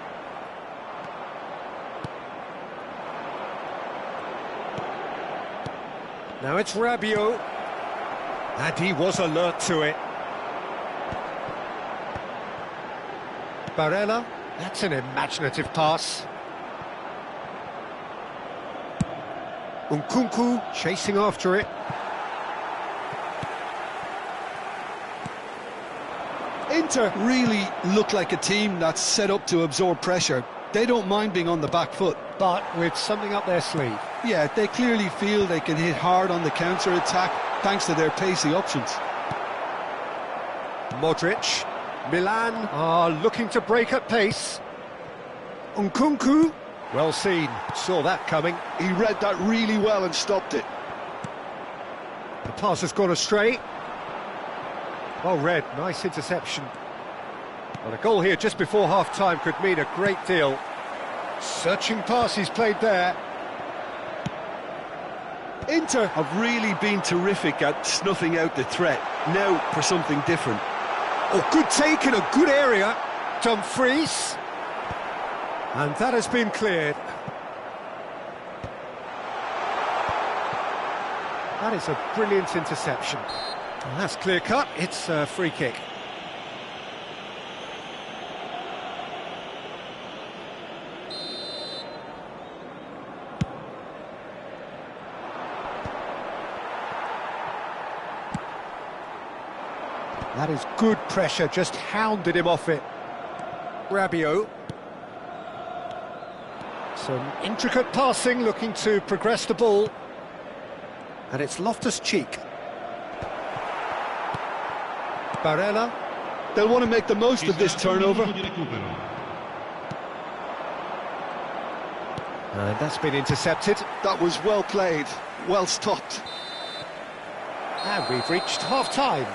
S1: Now it's Rabiot. And he was alert to it. Barella, that's an imaginative pass. Nkunku chasing after it.
S2: Inter really look like a team that's set up to absorb pressure. They don't mind being on the back foot.
S1: But with something up their sleeve.
S2: Yeah, they clearly feel they can hit hard on the counter-attack thanks to their pacey options.
S1: Modric. Milan are looking to break at pace. Nkunku, well seen, saw that coming.
S2: He read that really well and stopped it.
S1: The pass has gone astray. Well read, nice interception. Well, a goal here just before half-time could mean a great deal. Searching pass he's played there.
S2: Inter have really been terrific at snuffing out the threat. Now for something different.
S1: Oh, good take in a good area. Dumfries. And that has been cleared. That is a brilliant interception. Well, that's clear-cut. It's a free kick. That is good pressure, just hounded him off it. Rabiot. Some intricate passing, looking to progress the ball. And it's Loftus-Cheek. Barella.
S2: They'll want to make the most of this turnover.
S1: And that's been intercepted.
S2: That was well played, well stopped.
S1: And we've reached half-time.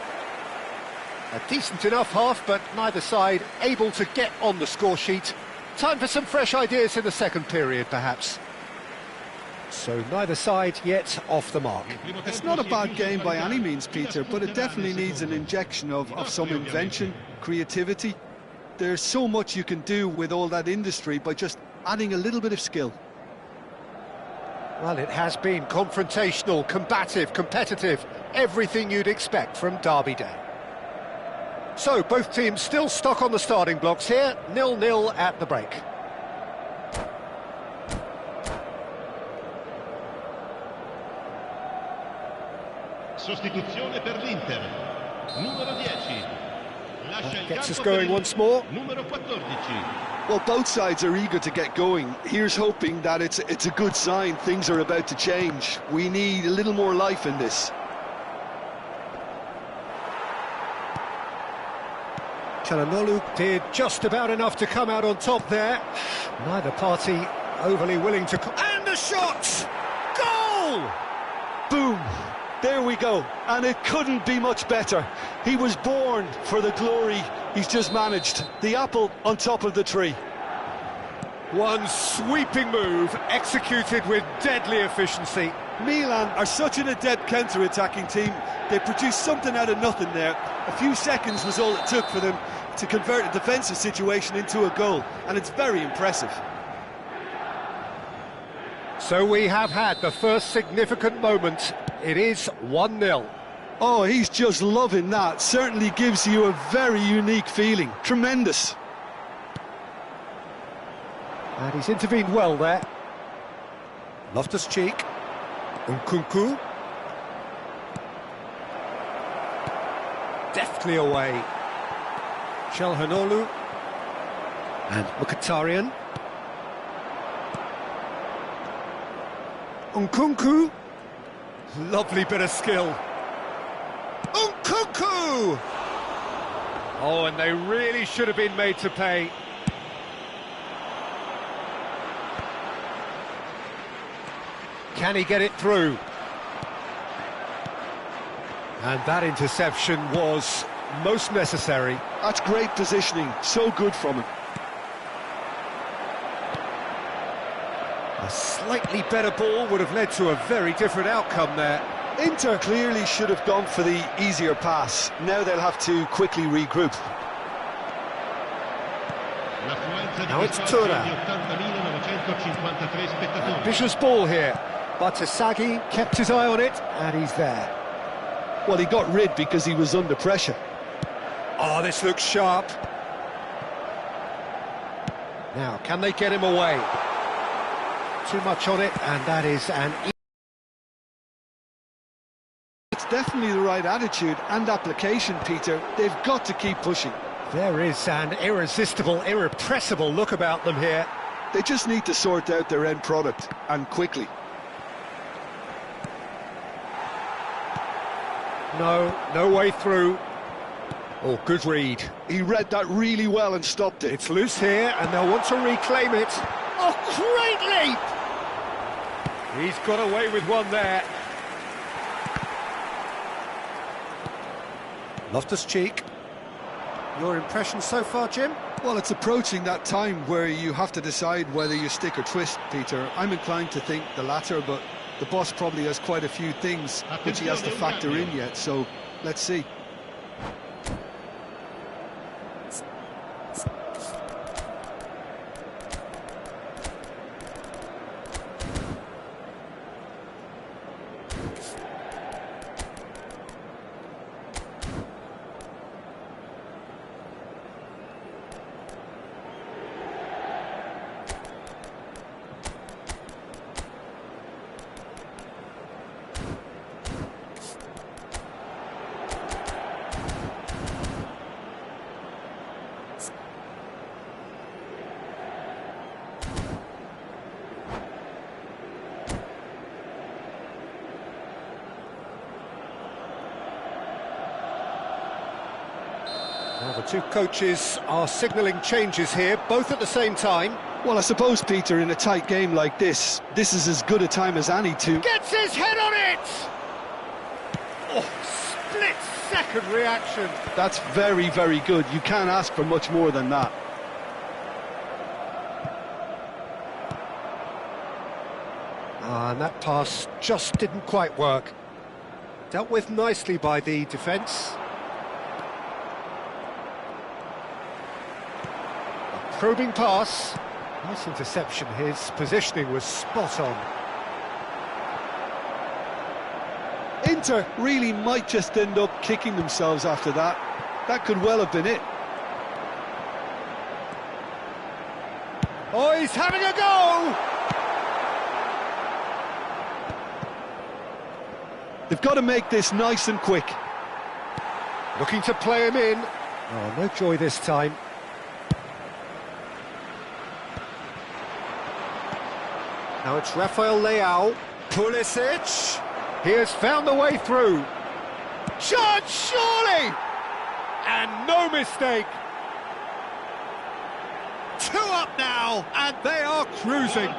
S1: A decent enough half, but neither side able to get on the score sheet. Time for some fresh ideas in the second period, perhaps. So neither side yet off the mark.
S2: It's not a bad game by any means, Peter, but it definitely needs an injection of some invention, creativity. There's so much you can do with all that industry by just adding a little bit of skill.
S1: Well, it has been confrontational, combative, competitive, everything you'd expect from Derby Day. So, both teams still stuck on the starting blocks here, 0-0 at the break.
S3: Sostituzione per l'Inter. Numero 10. Lascia il
S1: Gets us
S3: campo
S1: going once more.
S3: Numero 14.
S2: Well, both sides are eager to get going. Here's hoping that it's a good sign. Things are about to change. We need a little more life in this.
S1: Çalhanoğlu did just about enough to come out on top there. Neither party overly willing to... And the shot! Goal!
S2: Boom! There we go. And it couldn't be much better. He was born for the glory he's just managed. The apple on top of the tree.
S1: One sweeping move, executed with deadly efficiency.
S2: Milan are such an adept counter-attacking team. They produced something out of nothing there. A few seconds was all it took for them to convert a defensive situation into a goal, and it's very impressive.
S1: So we have had the first significant moment. It is 1-0.
S2: Oh, he's just loving that. Certainly gives you a very unique feeling. Tremendous.
S1: And he's intervened well there. Loftus-Cheek. Nkunku. Deftly away. Çalhanoğlu. And Mkhitaryan. Nkunku. Lovely bit of skill. Nkunku! Oh, and they really should have been made to pay. Can he get it through? And that interception was most necessary.
S2: That's great positioning, so good from him.
S1: A slightly better ball would have led to a very different outcome there.
S2: Inter clearly should have gone for the easier pass. Now they'll have to quickly regroup.
S1: Now it's Tura. Ambitious ball here, but Tasagi kept his eye on it, and he's there.
S2: Well, he got rid because he was under pressure.
S1: Oh, this looks sharp. Now, can they get him away? Too much on it, and that is an...
S2: It's definitely the right attitude and application, Peter. They've got to keep pushing.
S1: There is an irresistible, irrepressible look about them here.
S2: They just need to sort out their end product, and quickly.
S1: No way through. Oh, good read.
S2: He read that really well and stopped it.
S1: It's loose here, and they'll want to reclaim it. Oh, great leap! He's got away with one there. Loftus-Cheek. Your impression so far, Jim?
S2: Well, it's approaching that time where you have to decide whether you stick or twist, Peter. I'm inclined to think the latter, but the boss probably has quite a few things which he has to factor in yet, so let's see.
S1: Well, the two coaches are signalling changes here, both at the same time.
S2: Well, I suppose, Peter, in a tight game like this is as good a time as any to...
S1: Gets his head on it! Oh, split-second reaction.
S2: That's very, very good. You can't ask for much more than that.
S1: And that pass just didn't quite work. Dealt with nicely by the defence. Probing pass. Nice interception. His positioning was spot on.
S2: Inter really might just end up kicking themselves after that. That could well have been it.
S1: Oh, he's having a go!
S2: They've got to make this nice and quick.
S1: Looking to play him in. Oh, no joy this time. Now it's Rafael Leao. Pulisic. He has found the way through. Chance, surely! And no mistake. 2 up now, and they are cruising.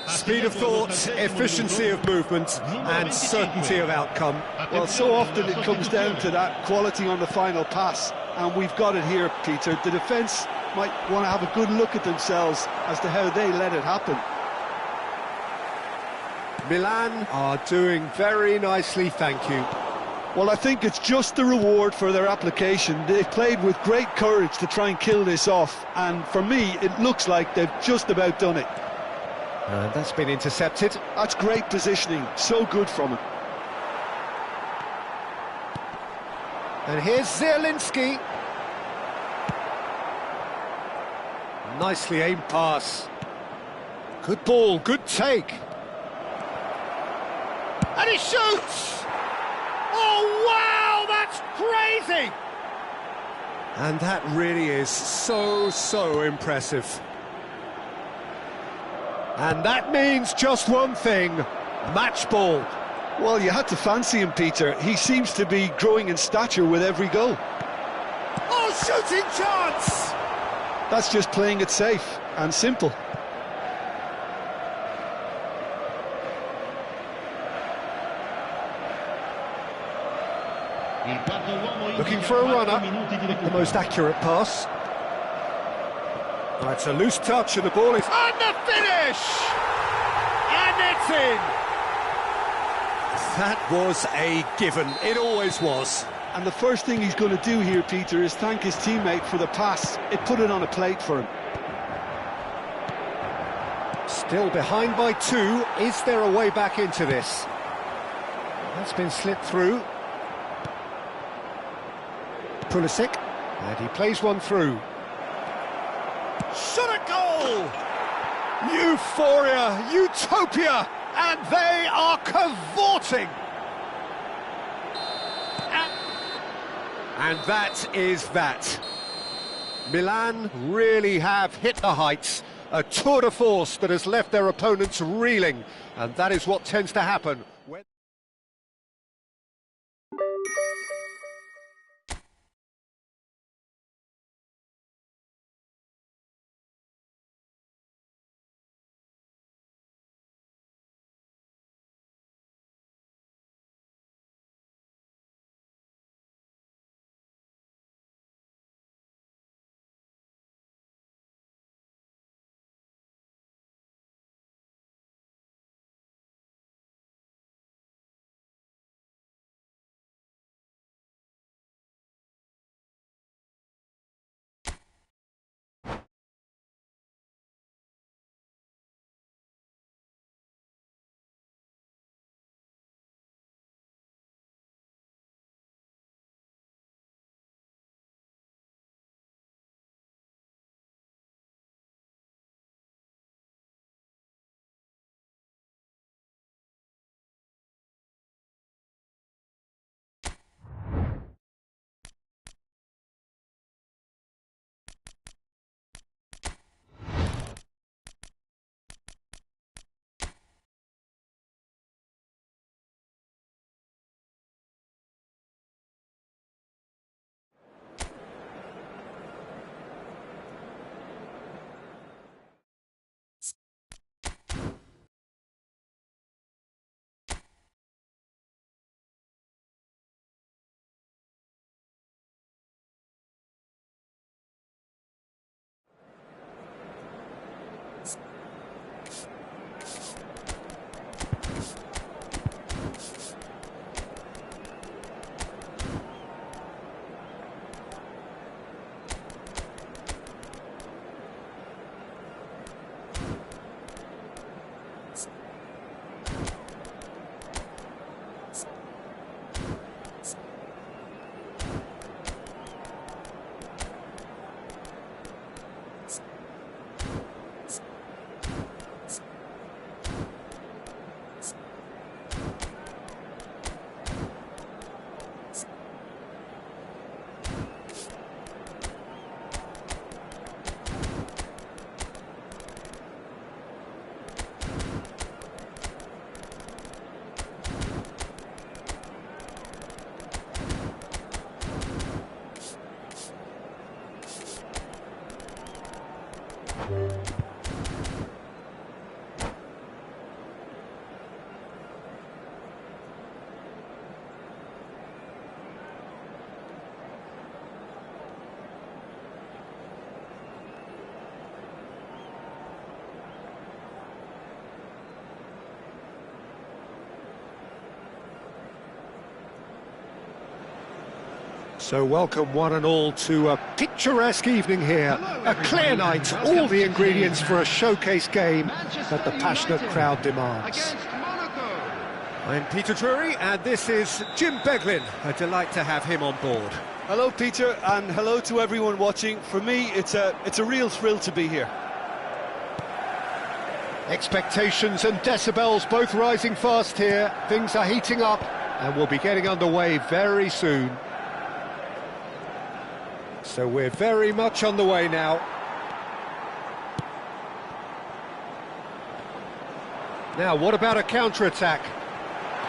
S1: Speed of thought, efficiency of movement, and certainty of outcome.
S2: Well, so often it comes down to that quality on the final pass, and we've got it here, Peter. The defence might want to have a good look at themselves as to how they let it happen.
S1: Milan are doing very nicely, thank you.
S2: Well, I think it's just the reward for their application. They've played with great courage to try and kill this off, and for me, it looks like they've just about done it.
S1: And that's been intercepted.
S2: That's great positioning, so good from him.
S1: And here's Zielinski. Nicely aimed pass. Good ball, good take. And he shoots! Oh, wow, that's crazy! And that really is so impressive. And that means just one thing, match ball.
S2: Well, you had to fancy him, Peter. He seems to be growing in stature with every goal.
S1: Oh, shooting chance!
S2: That's just playing it safe and simple.
S1: Looking for a runner, the most accurate pass. That's a loose touch and the ball is... And the finish! And it's in! That was a given, it always was.
S2: And the first thing he's going to do here, Peter, is thank his teammate for the pass. It put it on a plate for him.
S1: Still behind by 2, is there a way back into this? That's been slipped through. Pulisic, and he plays one through. Shot a goal! Euphoria, utopia, and they are cavorting! And that is that. Milan really have hit the heights, a tour de force that has left their opponents reeling, and that is what tends to happen when So welcome one and all to a picturesque evening here, a clear night, all the ingredients for a showcase game that the passionate crowd demands. I'm Peter Drury and this is Jim Beglin, a delight to have him on board.
S2: Hello Peter, and hello to everyone watching. For me, it's a real thrill to be here.
S1: Expectations and decibels both rising fast here, things are heating up and we'll be getting underway very soon. So we're very much on the way now. Now, what about a counter-attack?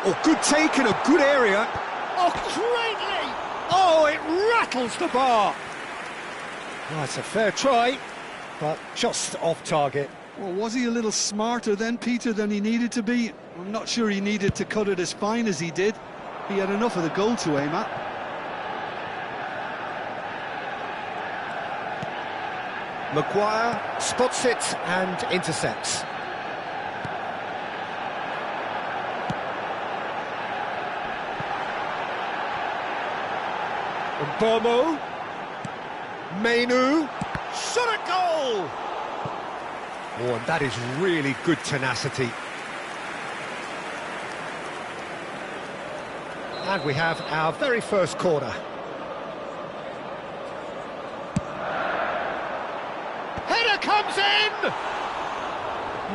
S1: Oh, good take in a good area. Oh, greatly! Oh, it rattles the bar. Oh, it's a fair try, but just off target.
S2: Well, was he a little smarter then, Peter, than he needed to be? I'm not sure he needed to cut it as fine as he did. He had enough of the goal to aim at.
S1: Maguire spots it and intercepts. Bomo, Mainu, shot a goal! Oh, and that is really good tenacity. And we have our very first corner. Header comes in!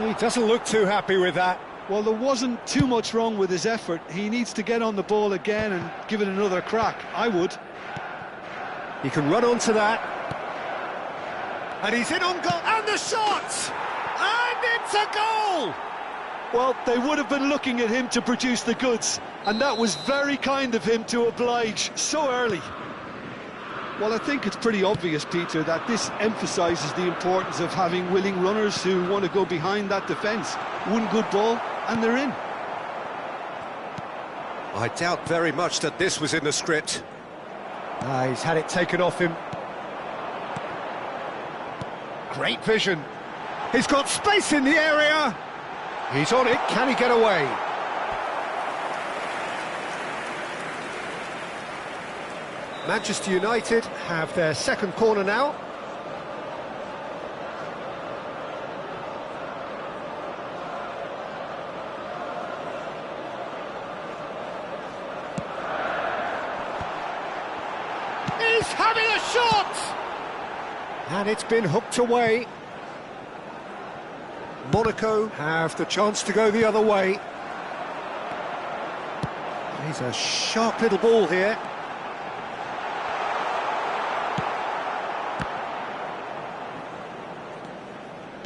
S1: He doesn't look too happy with that.
S2: Well, there wasn't too much wrong with his effort. He needs to get on the ball again and give it another crack. I would.
S1: He can run onto that. And he's in on goal. And the shot! And it's a goal!
S2: Well, they would have been looking at him to produce the goods. And that was very kind of him to oblige so early. Well, I think it's pretty obvious, Peter, that this emphasises the importance of having willing runners who want to go behind that defence. One good ball, and they're in.
S1: I doubt very much that this was in the script. He's had it taken off him. Great vision. He's got space in the area. He's on it. Can he get away? Manchester United have their second corner now. He's having a shot! And it's been hooked away. Monaco have the chance to go the other way. He's a sharp little ball here.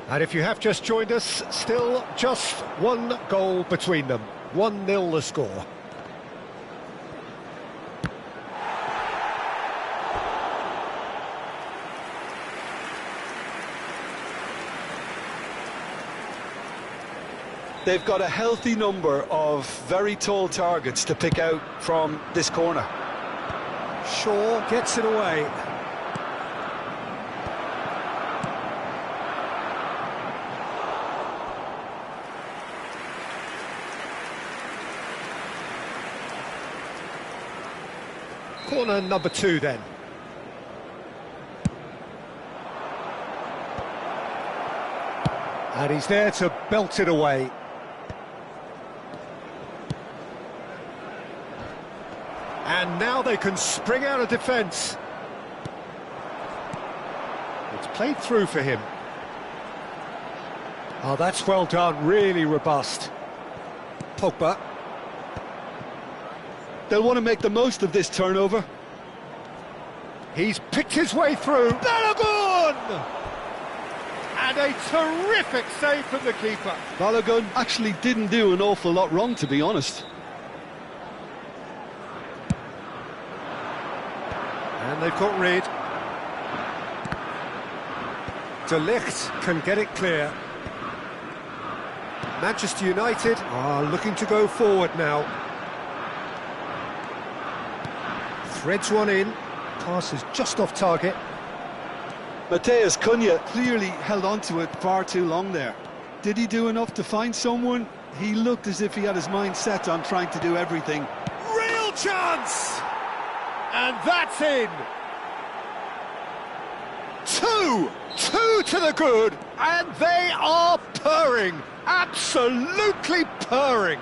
S1: And if you have just joined us, still just one goal between them. 1-0 the score.
S2: They've got a healthy number of very tall targets to pick out from this corner.
S1: Shaw gets it away. Corner number 2 then. And he's there to belt it away. And now they can spring out of defence. It's played through for him. Oh, that's well done, really robust. Pogba.
S2: They'll want to make the most of this turnover.
S1: He's picked his way through. Balogun! And a terrific save from the keeper.
S2: Balogun actually didn't do an awful lot wrong, to be honest.
S1: And they've got rid. De Ligt can get it clear. Manchester United are looking to go forward now. Threads one in, pass is just off target.
S2: Mateus Cunha clearly held on to it far too long there. Did he do enough to find someone? He looked as if he had his mind set on trying to do everything.
S1: Real chance! And that's in! Two to the good, and they are purring, absolutely purring.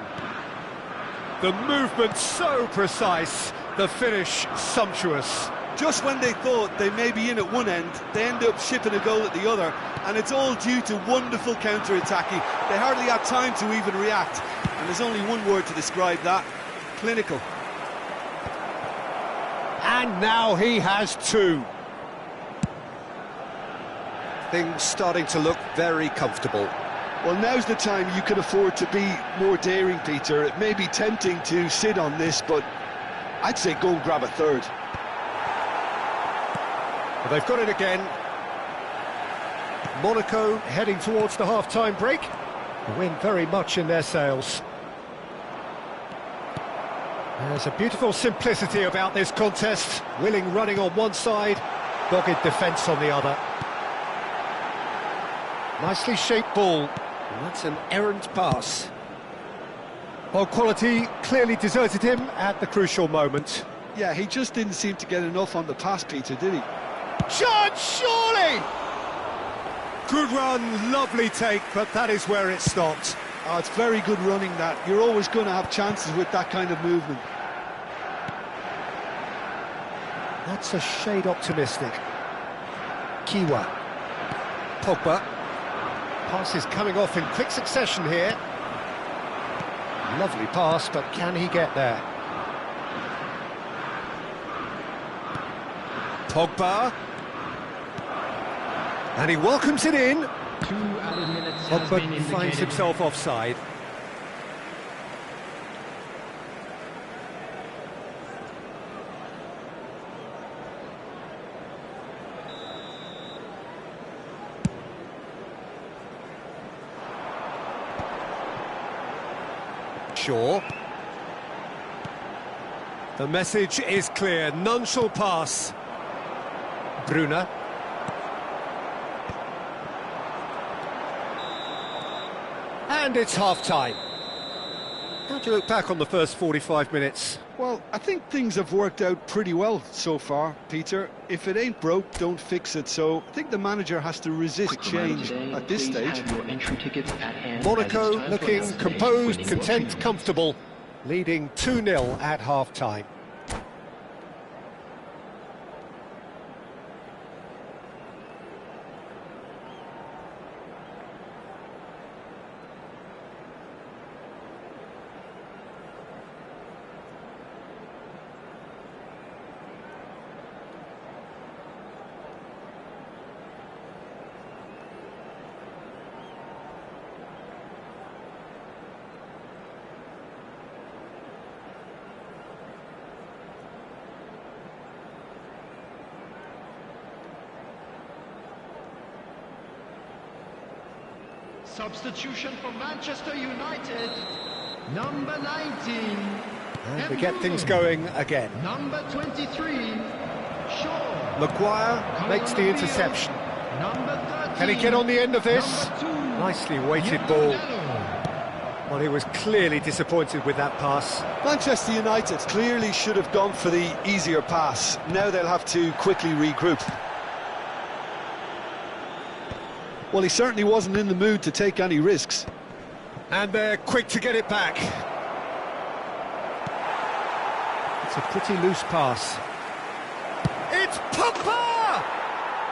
S1: The movement so precise, the finish sumptuous.
S2: Just when they thought they may be in at one end, they end up shipping a goal at the other, and it's all due to wonderful counter-attacking. They hardly had time to even react, and there's only one word to describe that: clinical.
S1: And now he has two. Things starting to look very comfortable.
S2: Well, now's the time you can afford to be more daring, Peter. It may be tempting to sit on this, but I'd say go and grab a third.
S1: Well, they've got it again. Monaco heading towards the half-time break. The wind very much in their sails. There's a beautiful simplicity about this contest. Willing running on one side, dogged defence on the other. Nicely shaped ball, and that's an errant pass. Well, quality clearly deserted him at the crucial moment.
S2: Yeah, he just didn't seem to get enough on the pass, Peter, did he?
S1: Chance, surely! Good run, lovely take, but that is where it stopped.
S2: Oh, it's very good running, that. You're always going to have chances with that kind of movement.
S1: That's a shade optimistic. Kiwa. Pogba. Pass is coming off in quick succession here. Lovely pass, but can he get there? Pogba. And he welcomes it in.
S3: 2 added minutes has
S1: Pogba
S3: been indicated.
S1: finds himself offside. Shaw. The message is clear, none shall pass. Bruna. And it's half-time. How do you look back on the first 45 minutes?
S2: Well, I think things have worked out pretty well so far, Peter. If it ain't broke, don't fix it. So I think the manager has to resist change at this stage.
S1: Monaco looking composed, content, comfortable, leading 2-0 at half-time.
S3: Substitution for Manchester United. Number 19.
S1: And we get things going again.
S3: Number 23. Shaw.
S1: Maguire makes the interception.
S3: Number 13.
S1: Can he get on the end of this?
S3: Number 2.
S1: Nicely weighted ball. Well, he was clearly disappointed with that pass.
S2: Manchester United clearly should have gone for the easier pass. Now they'll have to quickly regroup. Well, he certainly wasn't in the mood to take any risks.
S1: And they're quick to get it back. It's a pretty loose pass. It's Pogba!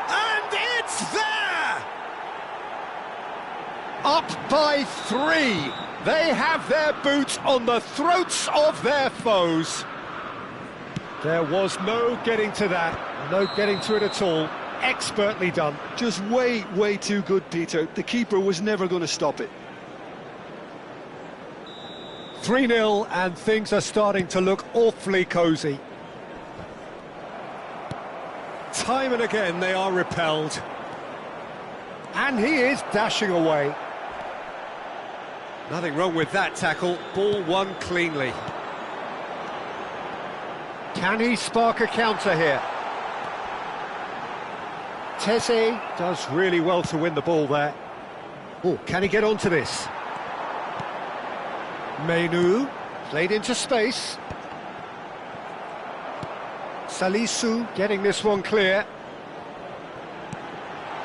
S1: And it's there! Up by 3. They have their boots on the throats of their foes. There was no getting to that, no getting to it at all. Expertly done.
S2: Just way too good, Peter. The keeper was never going to stop it.
S1: 3-0 and things are starting to look awfully cosy. Time and again they are repelled. And he is dashing away. Nothing wrong with that tackle. Ball won cleanly. Can he spark a counter here? Tese does really well to win the ball there. Oh, can he get onto this? Menu, played into space. Salisu getting this one clear.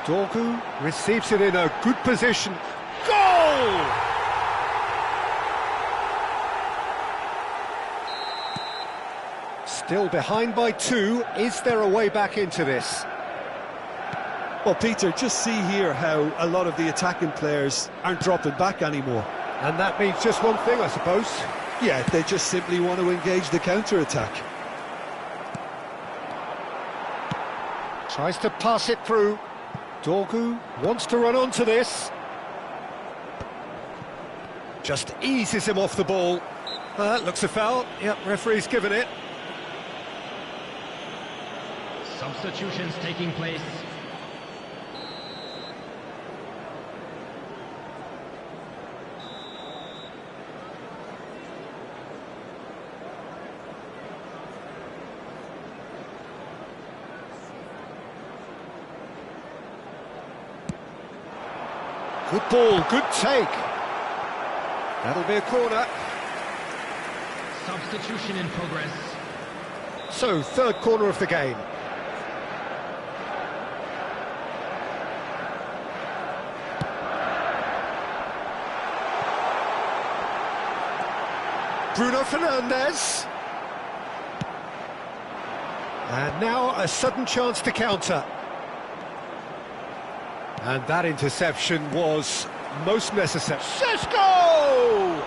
S1: Dorgu receives it in a good position. Goal! Still behind by 2. Is there a way back into this?
S2: Well, Peter, just see here how a lot of the attacking players aren't dropping back anymore.
S1: And that means just one thing, I suppose.
S2: Yeah, they just simply want to engage the counter-attack.
S1: Tries to pass it through. Dorgu wants to run onto this. Just eases him off the ball. That looks a foul. Yep, referee's given it.
S3: Substitutions taking place.
S1: Good ball, good take. That'll be a corner.
S3: Substitution in progress.
S1: So, third corner of the game. Bruno Fernandes. And now a sudden chance to counter. And that interception was most necessary. Šeško!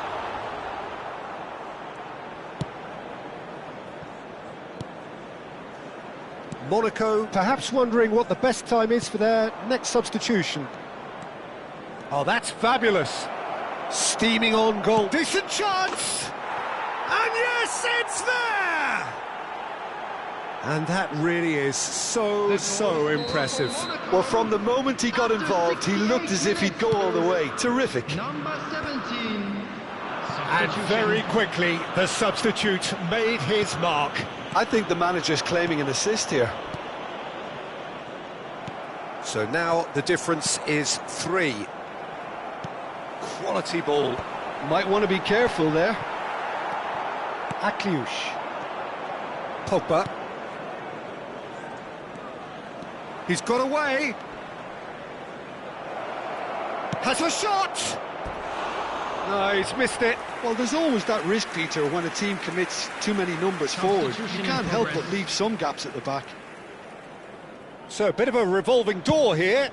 S1: Monaco perhaps wondering what the best time is for their next substitution. Oh, that's fabulous. Steaming on goal. Decent chance! And yes, it's there! And that really is so impressive.
S2: Well, from the moment he got involved, he looked as if he'd go all the way. Terrific.
S3: Number 17.
S1: And very quickly, the substitute made his mark.
S2: I think the manager's claiming an assist here.
S1: So now the difference is 3. Quality ball.
S2: Might want to be careful there.
S1: Akliush. Pogba. He's got away. Has a shot. No, he's missed it.
S2: Well, there's always that risk, Peter, when a team commits too many numbers forward. You can't help but leave some gaps at the back.
S1: So a bit of a revolving door here.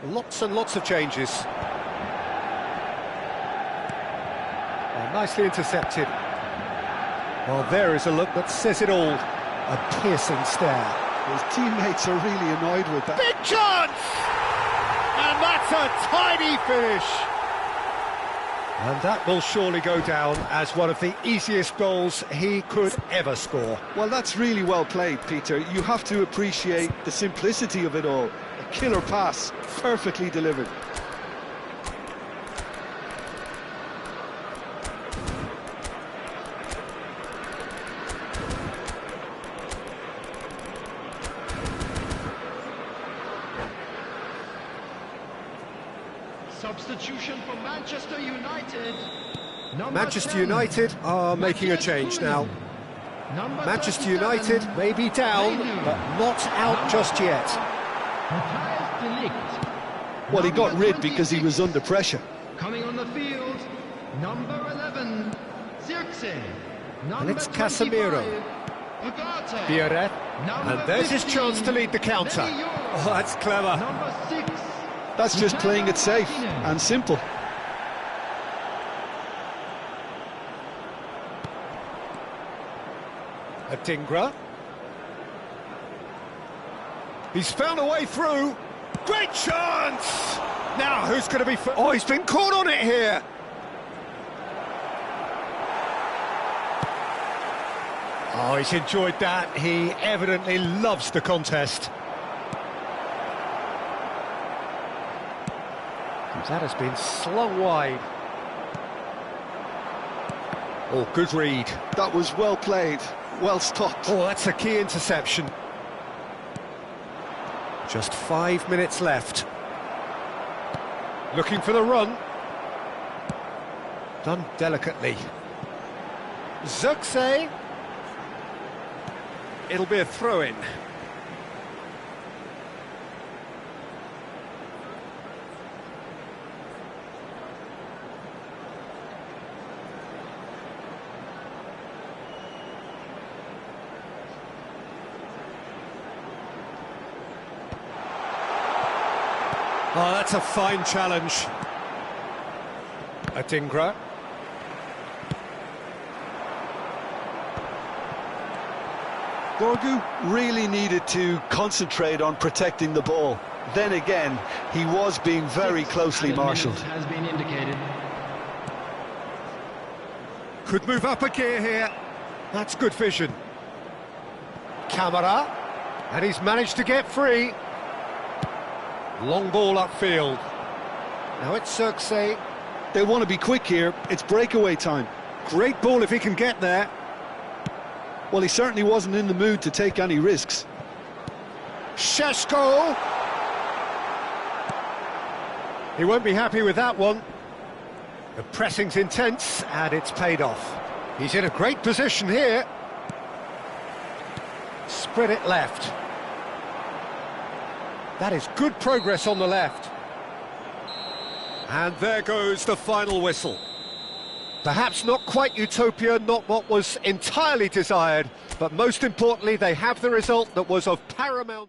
S1: Lots and lots of changes. Oh, nicely intercepted. Well, there is a look that says it all. A piercing stare.
S2: His teammates are really annoyed with that.
S1: Big chance! And that's a tidy finish. And that will surely go down as one of the easiest goals he could ever score.
S2: Well, that's really well played, Peter. You have to appreciate the simplicity of it all. A killer pass, perfectly delivered.
S3: Substitution for Manchester United.
S1: Manchester United are making a change now. Manchester United may be down, but not out just yet.
S2: Well, he got rid because he was under pressure.
S3: Coming on the field, number 11, Zirkzee.
S1: And it's Casemiro. Biarritz. And there's his chance to lead the counter. Oh, that's clever.
S3: Number 6.
S2: That's just playing it safe and simple.
S1: Adingra. He's found a way through. Great chance! Now, who's going to be... Oh, he's been caught on it here. Oh, he's enjoyed that. He evidently loves the contest. That has been slung wide. Oh, good read.
S2: That was well played, well stopped.
S1: Oh, that's a key interception. Just 5 minutes left. Looking for the run. Done delicately. Zirkzee. It'll be a throw-in. Oh, that's a fine challenge. Adingra.
S2: Dorgu really needed to concentrate on protecting the ball. Then again, he was being very closely marshalled.
S3: Has been indicated.
S1: Could move up a gear here. That's good vision. Camara. And he's managed to get free. Long ball upfield. Now it's Zirkzee.
S2: They want to be quick here. It's breakaway time.
S1: Great ball if he can get there.
S2: Well, he certainly wasn't in the mood to take any risks.
S1: Šeško. He won't be happy with that one. The pressing's intense, and it's paid off. He's in a great position here. Spread it left. That is good progress on the left. And there goes the final whistle. Perhaps not quite utopia, not what was entirely desired, but most importantly, they have the result that was of paramount.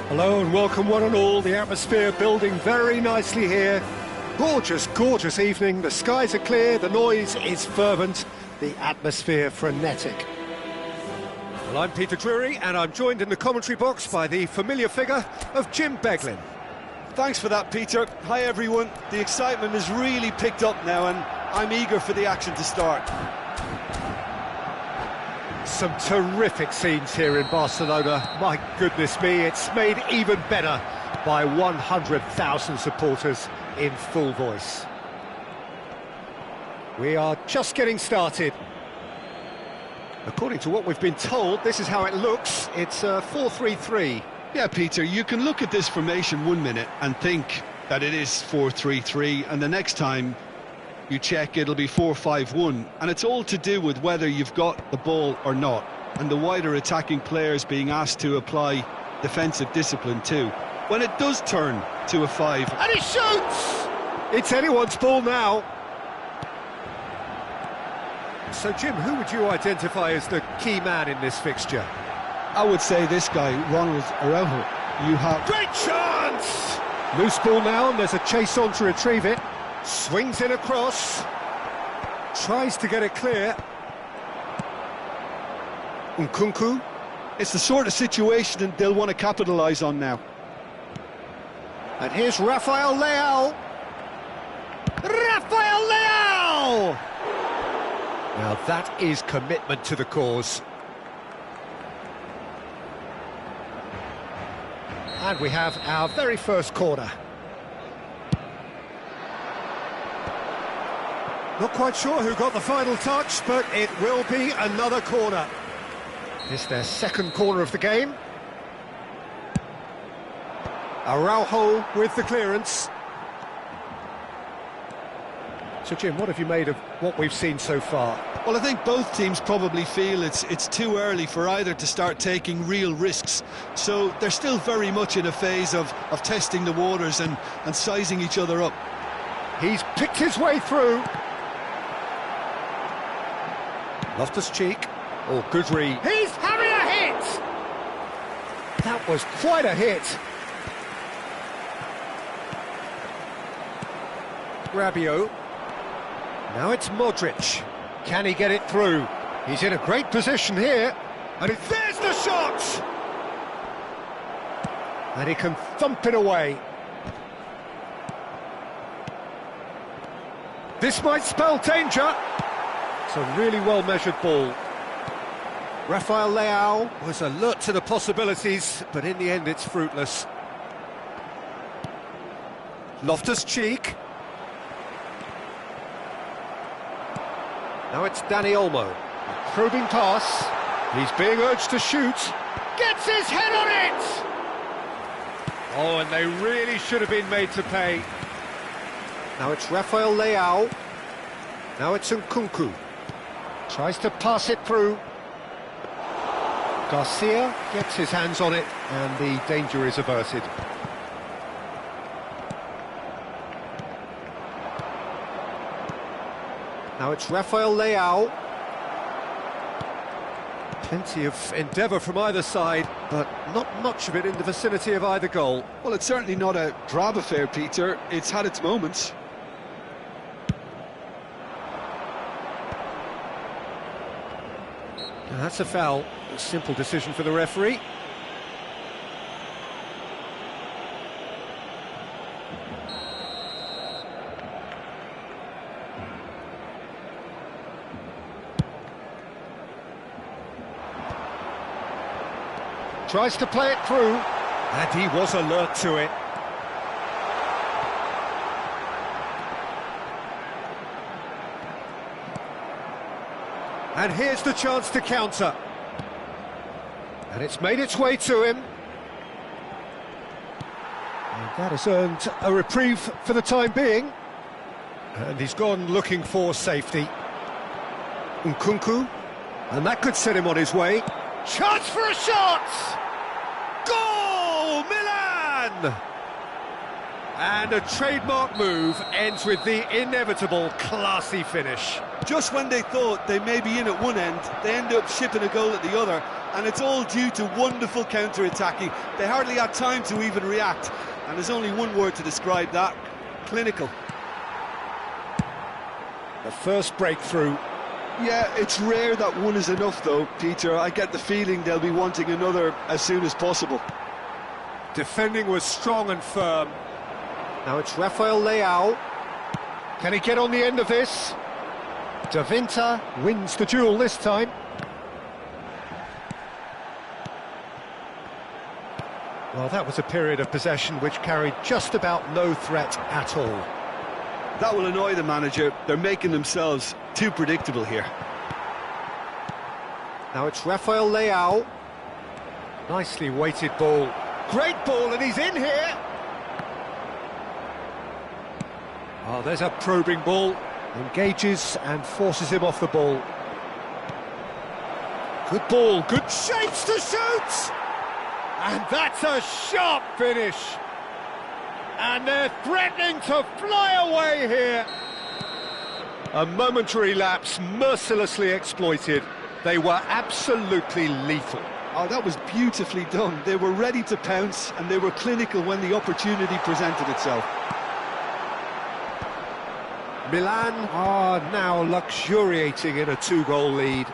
S1: Hello and welcome one and all. The atmosphere building very nicely here. Gorgeous, gorgeous evening. The skies are clear, the noise is fervent, the atmosphere frenetic. Well, I'm Peter Drury and I'm joined in the commentary box by the familiar figure of Jim Beglin.
S2: Thanks for that, Peter. Hi, everyone. The excitement has really picked up now and I'm eager for the action to start.
S1: Some terrific scenes here in Barcelona. My goodness me, it's made even better by 100,000 supporters in full voice. We are just getting started. According to what we've been told, this is how it looks. It's 4-3-3.
S2: Yeah, Peter, you can look at this formation 1 minute and think that it is 4-3-3, and the next time you check it'll be 4-5-1, and it's all to do with whether you've got the ball or not, and the wider attacking players being asked to apply defensive discipline too. When it does turn to a 5...
S1: And he shoots! It's anyone's ball now. So, Jim, who would you identify as the key man in this fixture?
S2: I would say this guy, Ronald Araujo. You have...
S1: Great chance! Loose ball now, and there's a chase on to retrieve it. Swings in across. Tries to get it clear. Nkunku.
S2: It's the sort of situation that they'll want to capitalise on now.
S1: And here's Rafael Leao. Rafael Leao! Now that is commitment to the cause. And we have our very first corner. Not quite sure who got the final touch, but it will be another corner. It's their second corner of the game. Araujo with the clearance. So, Jim, what have you made of what we've seen so far?
S2: Well, I think both teams probably feel it's too early for either to start taking real risks. So they're still very much in a phase of testing the waters and sizing each other up.
S1: He's picked his way through. Loftus-Cheek. Oh, good read. He's having a hit! That was quite a hit. Rabiot. Now it's Modric. Can he get it through? He's in a great position here. And there's the shot! And he can thump it away. This might spell danger. It's a really well-measured ball. Rafael Leao was alert to the possibilities, but in the end it's fruitless. Loftus-Cheek. Now it's Dani Olmo. Probing pass. He's being urged to shoot. Gets his head on it! Oh, and they really should have been made to pay. Now it's Rafael Leao. Now it's Nkunku. Tries to pass it through. Garcia gets his hands on it, and the danger is averted. Now it's Rafael Leao. Plenty of endeavour from either side, but not much of it in the vicinity of either goal.
S2: Well, it's certainly not a drab affair, Peter. It's had its moments.
S1: Now that's a foul. A simple decision for the referee. Tries to play it through, and he was alert to it. And here's the chance to counter. And it's made its way to him. And that has earned a reprieve for the time being. And he's gone looking for safety. Nkunku. And that could set him on his way. Chance for a shot! Goal! Milan! And a trademark move ends with the inevitable classy finish.
S2: Just when they thought they may be in at one end, they end up shipping a goal at the other, and it's all due to wonderful counter-attacking. They hardly had time to even react, and there's only one word to describe that: clinical.
S1: The first breakthrough.
S2: Yeah, it's rare that one is enough though, Peter. I get the feeling they'll be wanting another as soon as possible.
S1: Defending was strong and firm. Now it's Rafael Leao. Can he get on the end of this? Da Vinta wins the duel this time. Well, that was a period of possession which carried just about no threat at all.
S2: That will annoy the manager. They're making themselves too predictable here.
S1: Now it's Rafael Leao. Nicely weighted ball. Great ball, and he's in here. Oh, there's a probing ball. Engages and forces him off the ball. Good ball, good shapes to shoot! And that's a sharp finish. And they're threatening to fly away here. A momentary lapse mercilessly exploited. They were absolutely lethal.
S2: Oh, that was beautifully done. They were ready to pounce and they were clinical when the opportunity presented itself.
S1: Milan are now luxuriating in a 2-goal lead.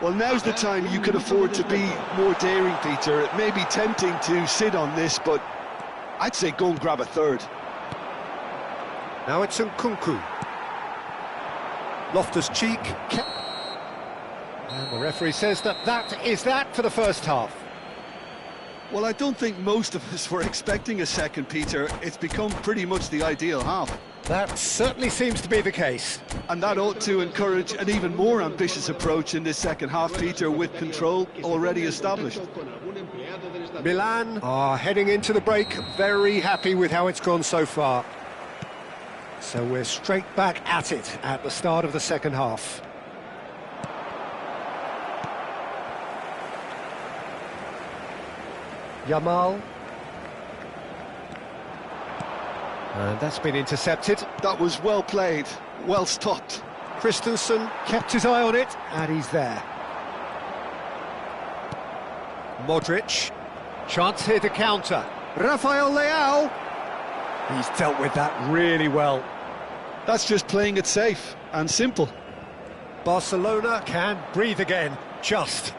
S2: Well, now's the time you can afford to be more daring, Peter. It may be tempting to sit on this, but I'd say go and grab a third.
S1: Now it's Nkunku. Loftus-Cheek. And the referee says that is that for the first half.
S2: Well, I don't think most of us were expecting a second, Peter. It's become pretty much the ideal half.
S1: That certainly seems to be the case.
S2: And that ought to encourage an even more ambitious approach in this second half, Peter, with control already established.
S1: Milan are heading into the break, very happy with how it's gone so far. So we're straight back at it at the start of the second half. Yamal. And that's been intercepted.
S2: That was well played, well stopped.
S1: Christensen kept his eye on it, and he's there. Modric. Chance here to counter. Rafael Leao. He's dealt with that really well.
S2: That's just playing it safe and simple.
S1: Barcelona can breathe again, just.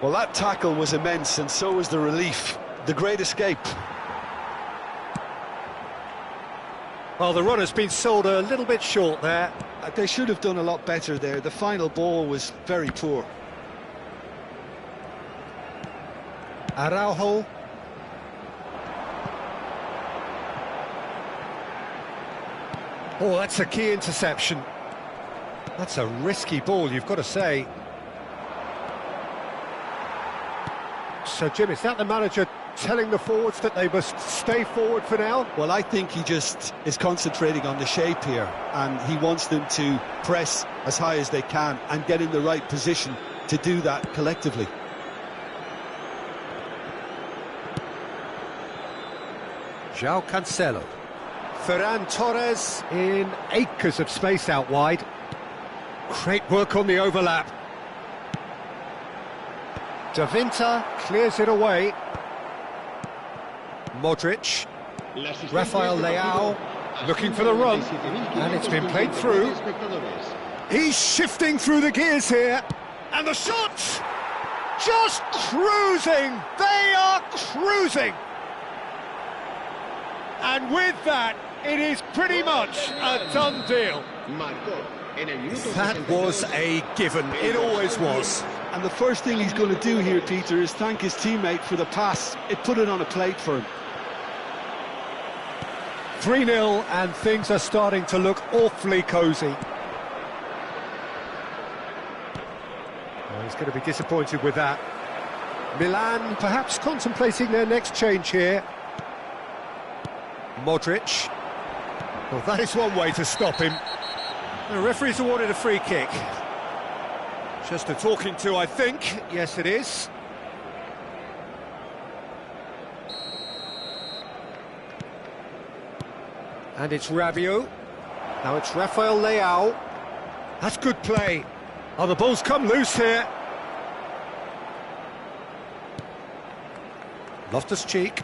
S2: Well, that tackle was immense, and so was the relief. The great escape.
S1: Well, the run has been sold a little bit short there.
S2: They should have done a lot better there. The final ball was very poor.
S1: Araujo. Oh, that's a key interception. That's a risky ball, you've got to say. So, Jim, is that the manager telling the forwards that they must stay forward for now?
S2: Well, I think he just is concentrating on the shape here, and he wants them to press as high as they can and get in the right position to do that collectively.
S1: João Cancelo. Ferran Torres in acres of space out wide. Great work on the overlap. Da Vinta clears it away. Modric. Rafael Leao looking for the run, and it's been played through. He's shifting through the gears here, and the shots just cruising. They are cruising. And with that, it is pretty much a done deal. That was a given. It always was.
S2: And the first thing he's going to do here, Peter, is thank his teammate for the pass. It put it on a plate for him.
S1: 3-0, and things are starting to look awfully cosy. Oh, he's going to be disappointed with that. Milan perhaps contemplating their next change here. Modric. Well, that is one way to stop him. The referee's awarded a free kick. Just a talking to, I think. Yes, it is. And it's Rabiot. Now it's Rafael Leao. That's good play. Oh, the ball's come loose here. Loftus-Cheek.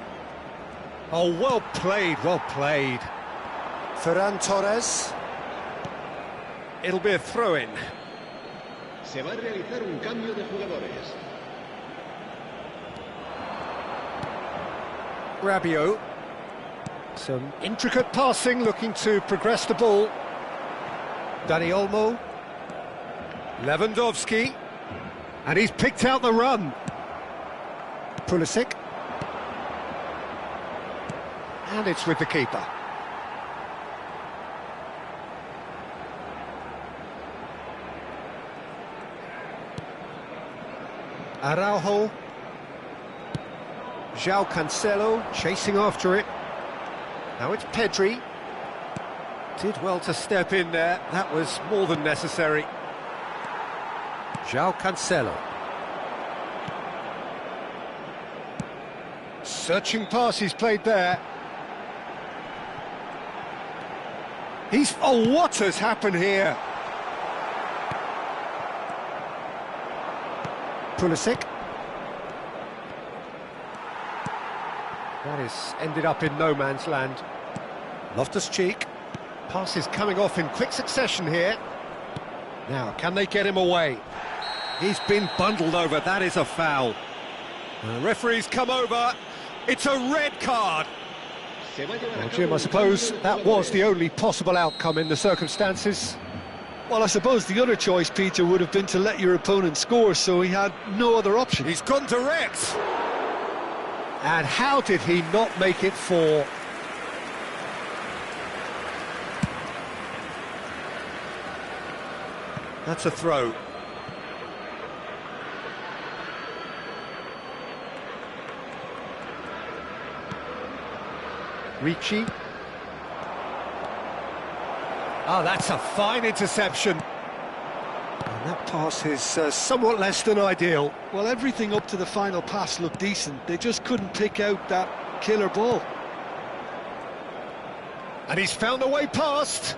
S1: Oh, well played, well played. Ferran Torres. It'll be a throw-in.
S3: Se va a realizar un cambio de jugadores.
S1: Rabiot. Some intricate passing, looking to progress the ball. Dani Olmo. Lewandowski. And he's picked out the run. Pulisic. And it's with the keeper. Araujo. João Cancelo chasing after it. Now it's Pedri. Did well to step in there. That was more than necessary. João Cancelo. Searching pass he's played there. Oh, what has happened here? Pulisic. That is ended up in no man's land. Loftus-Cheek. Passes coming off in quick succession here. Now, can they get him away? He's been bundled over. That is a foul. The referee's come over. It's a red card. Well, Jim, I suppose that was the only possible outcome in the circumstances.
S2: Well, I suppose the other choice, Peter, would have been to let your opponent score, so he had no other option.
S1: He's gone direct. And how did he not make it 4? That's a throw. Ricci. Oh, that's a fine interception. And that pass is somewhat less than ideal.
S2: Well, everything up to the final pass looked decent. They just couldn't pick out that killer ball.
S1: And he's found a way past.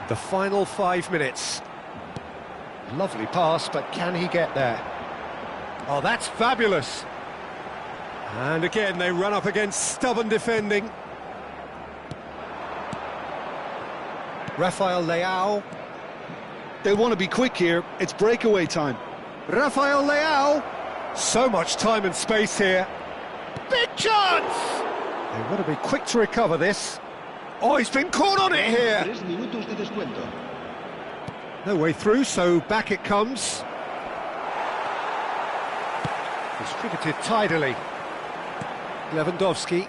S1: The final 5 minutes. Lovely pass, but can he get there? Oh, that's fabulous. And again, they run up against stubborn defending. Rafael Leao.
S2: They want to be quick here. It's breakaway time.
S1: Rafael Leao. So much time and space here. Big chance! They want to be quick to recover this. Oh, he's been caught on it here. No way through, so back it comes. Distributed tidily. Lewandowski.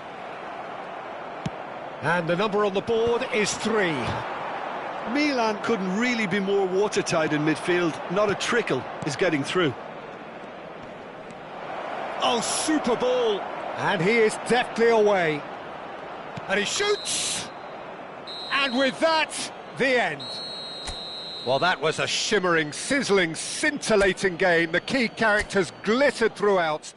S1: And the number on the board is 3.
S2: Milan couldn't really be more watertight in midfield. Not a trickle is getting through.
S1: Oh, super ball. And he is deftly away. And he shoots. And with that, the end. Well, that was a shimmering, sizzling, scintillating game. The key characters glittered throughout.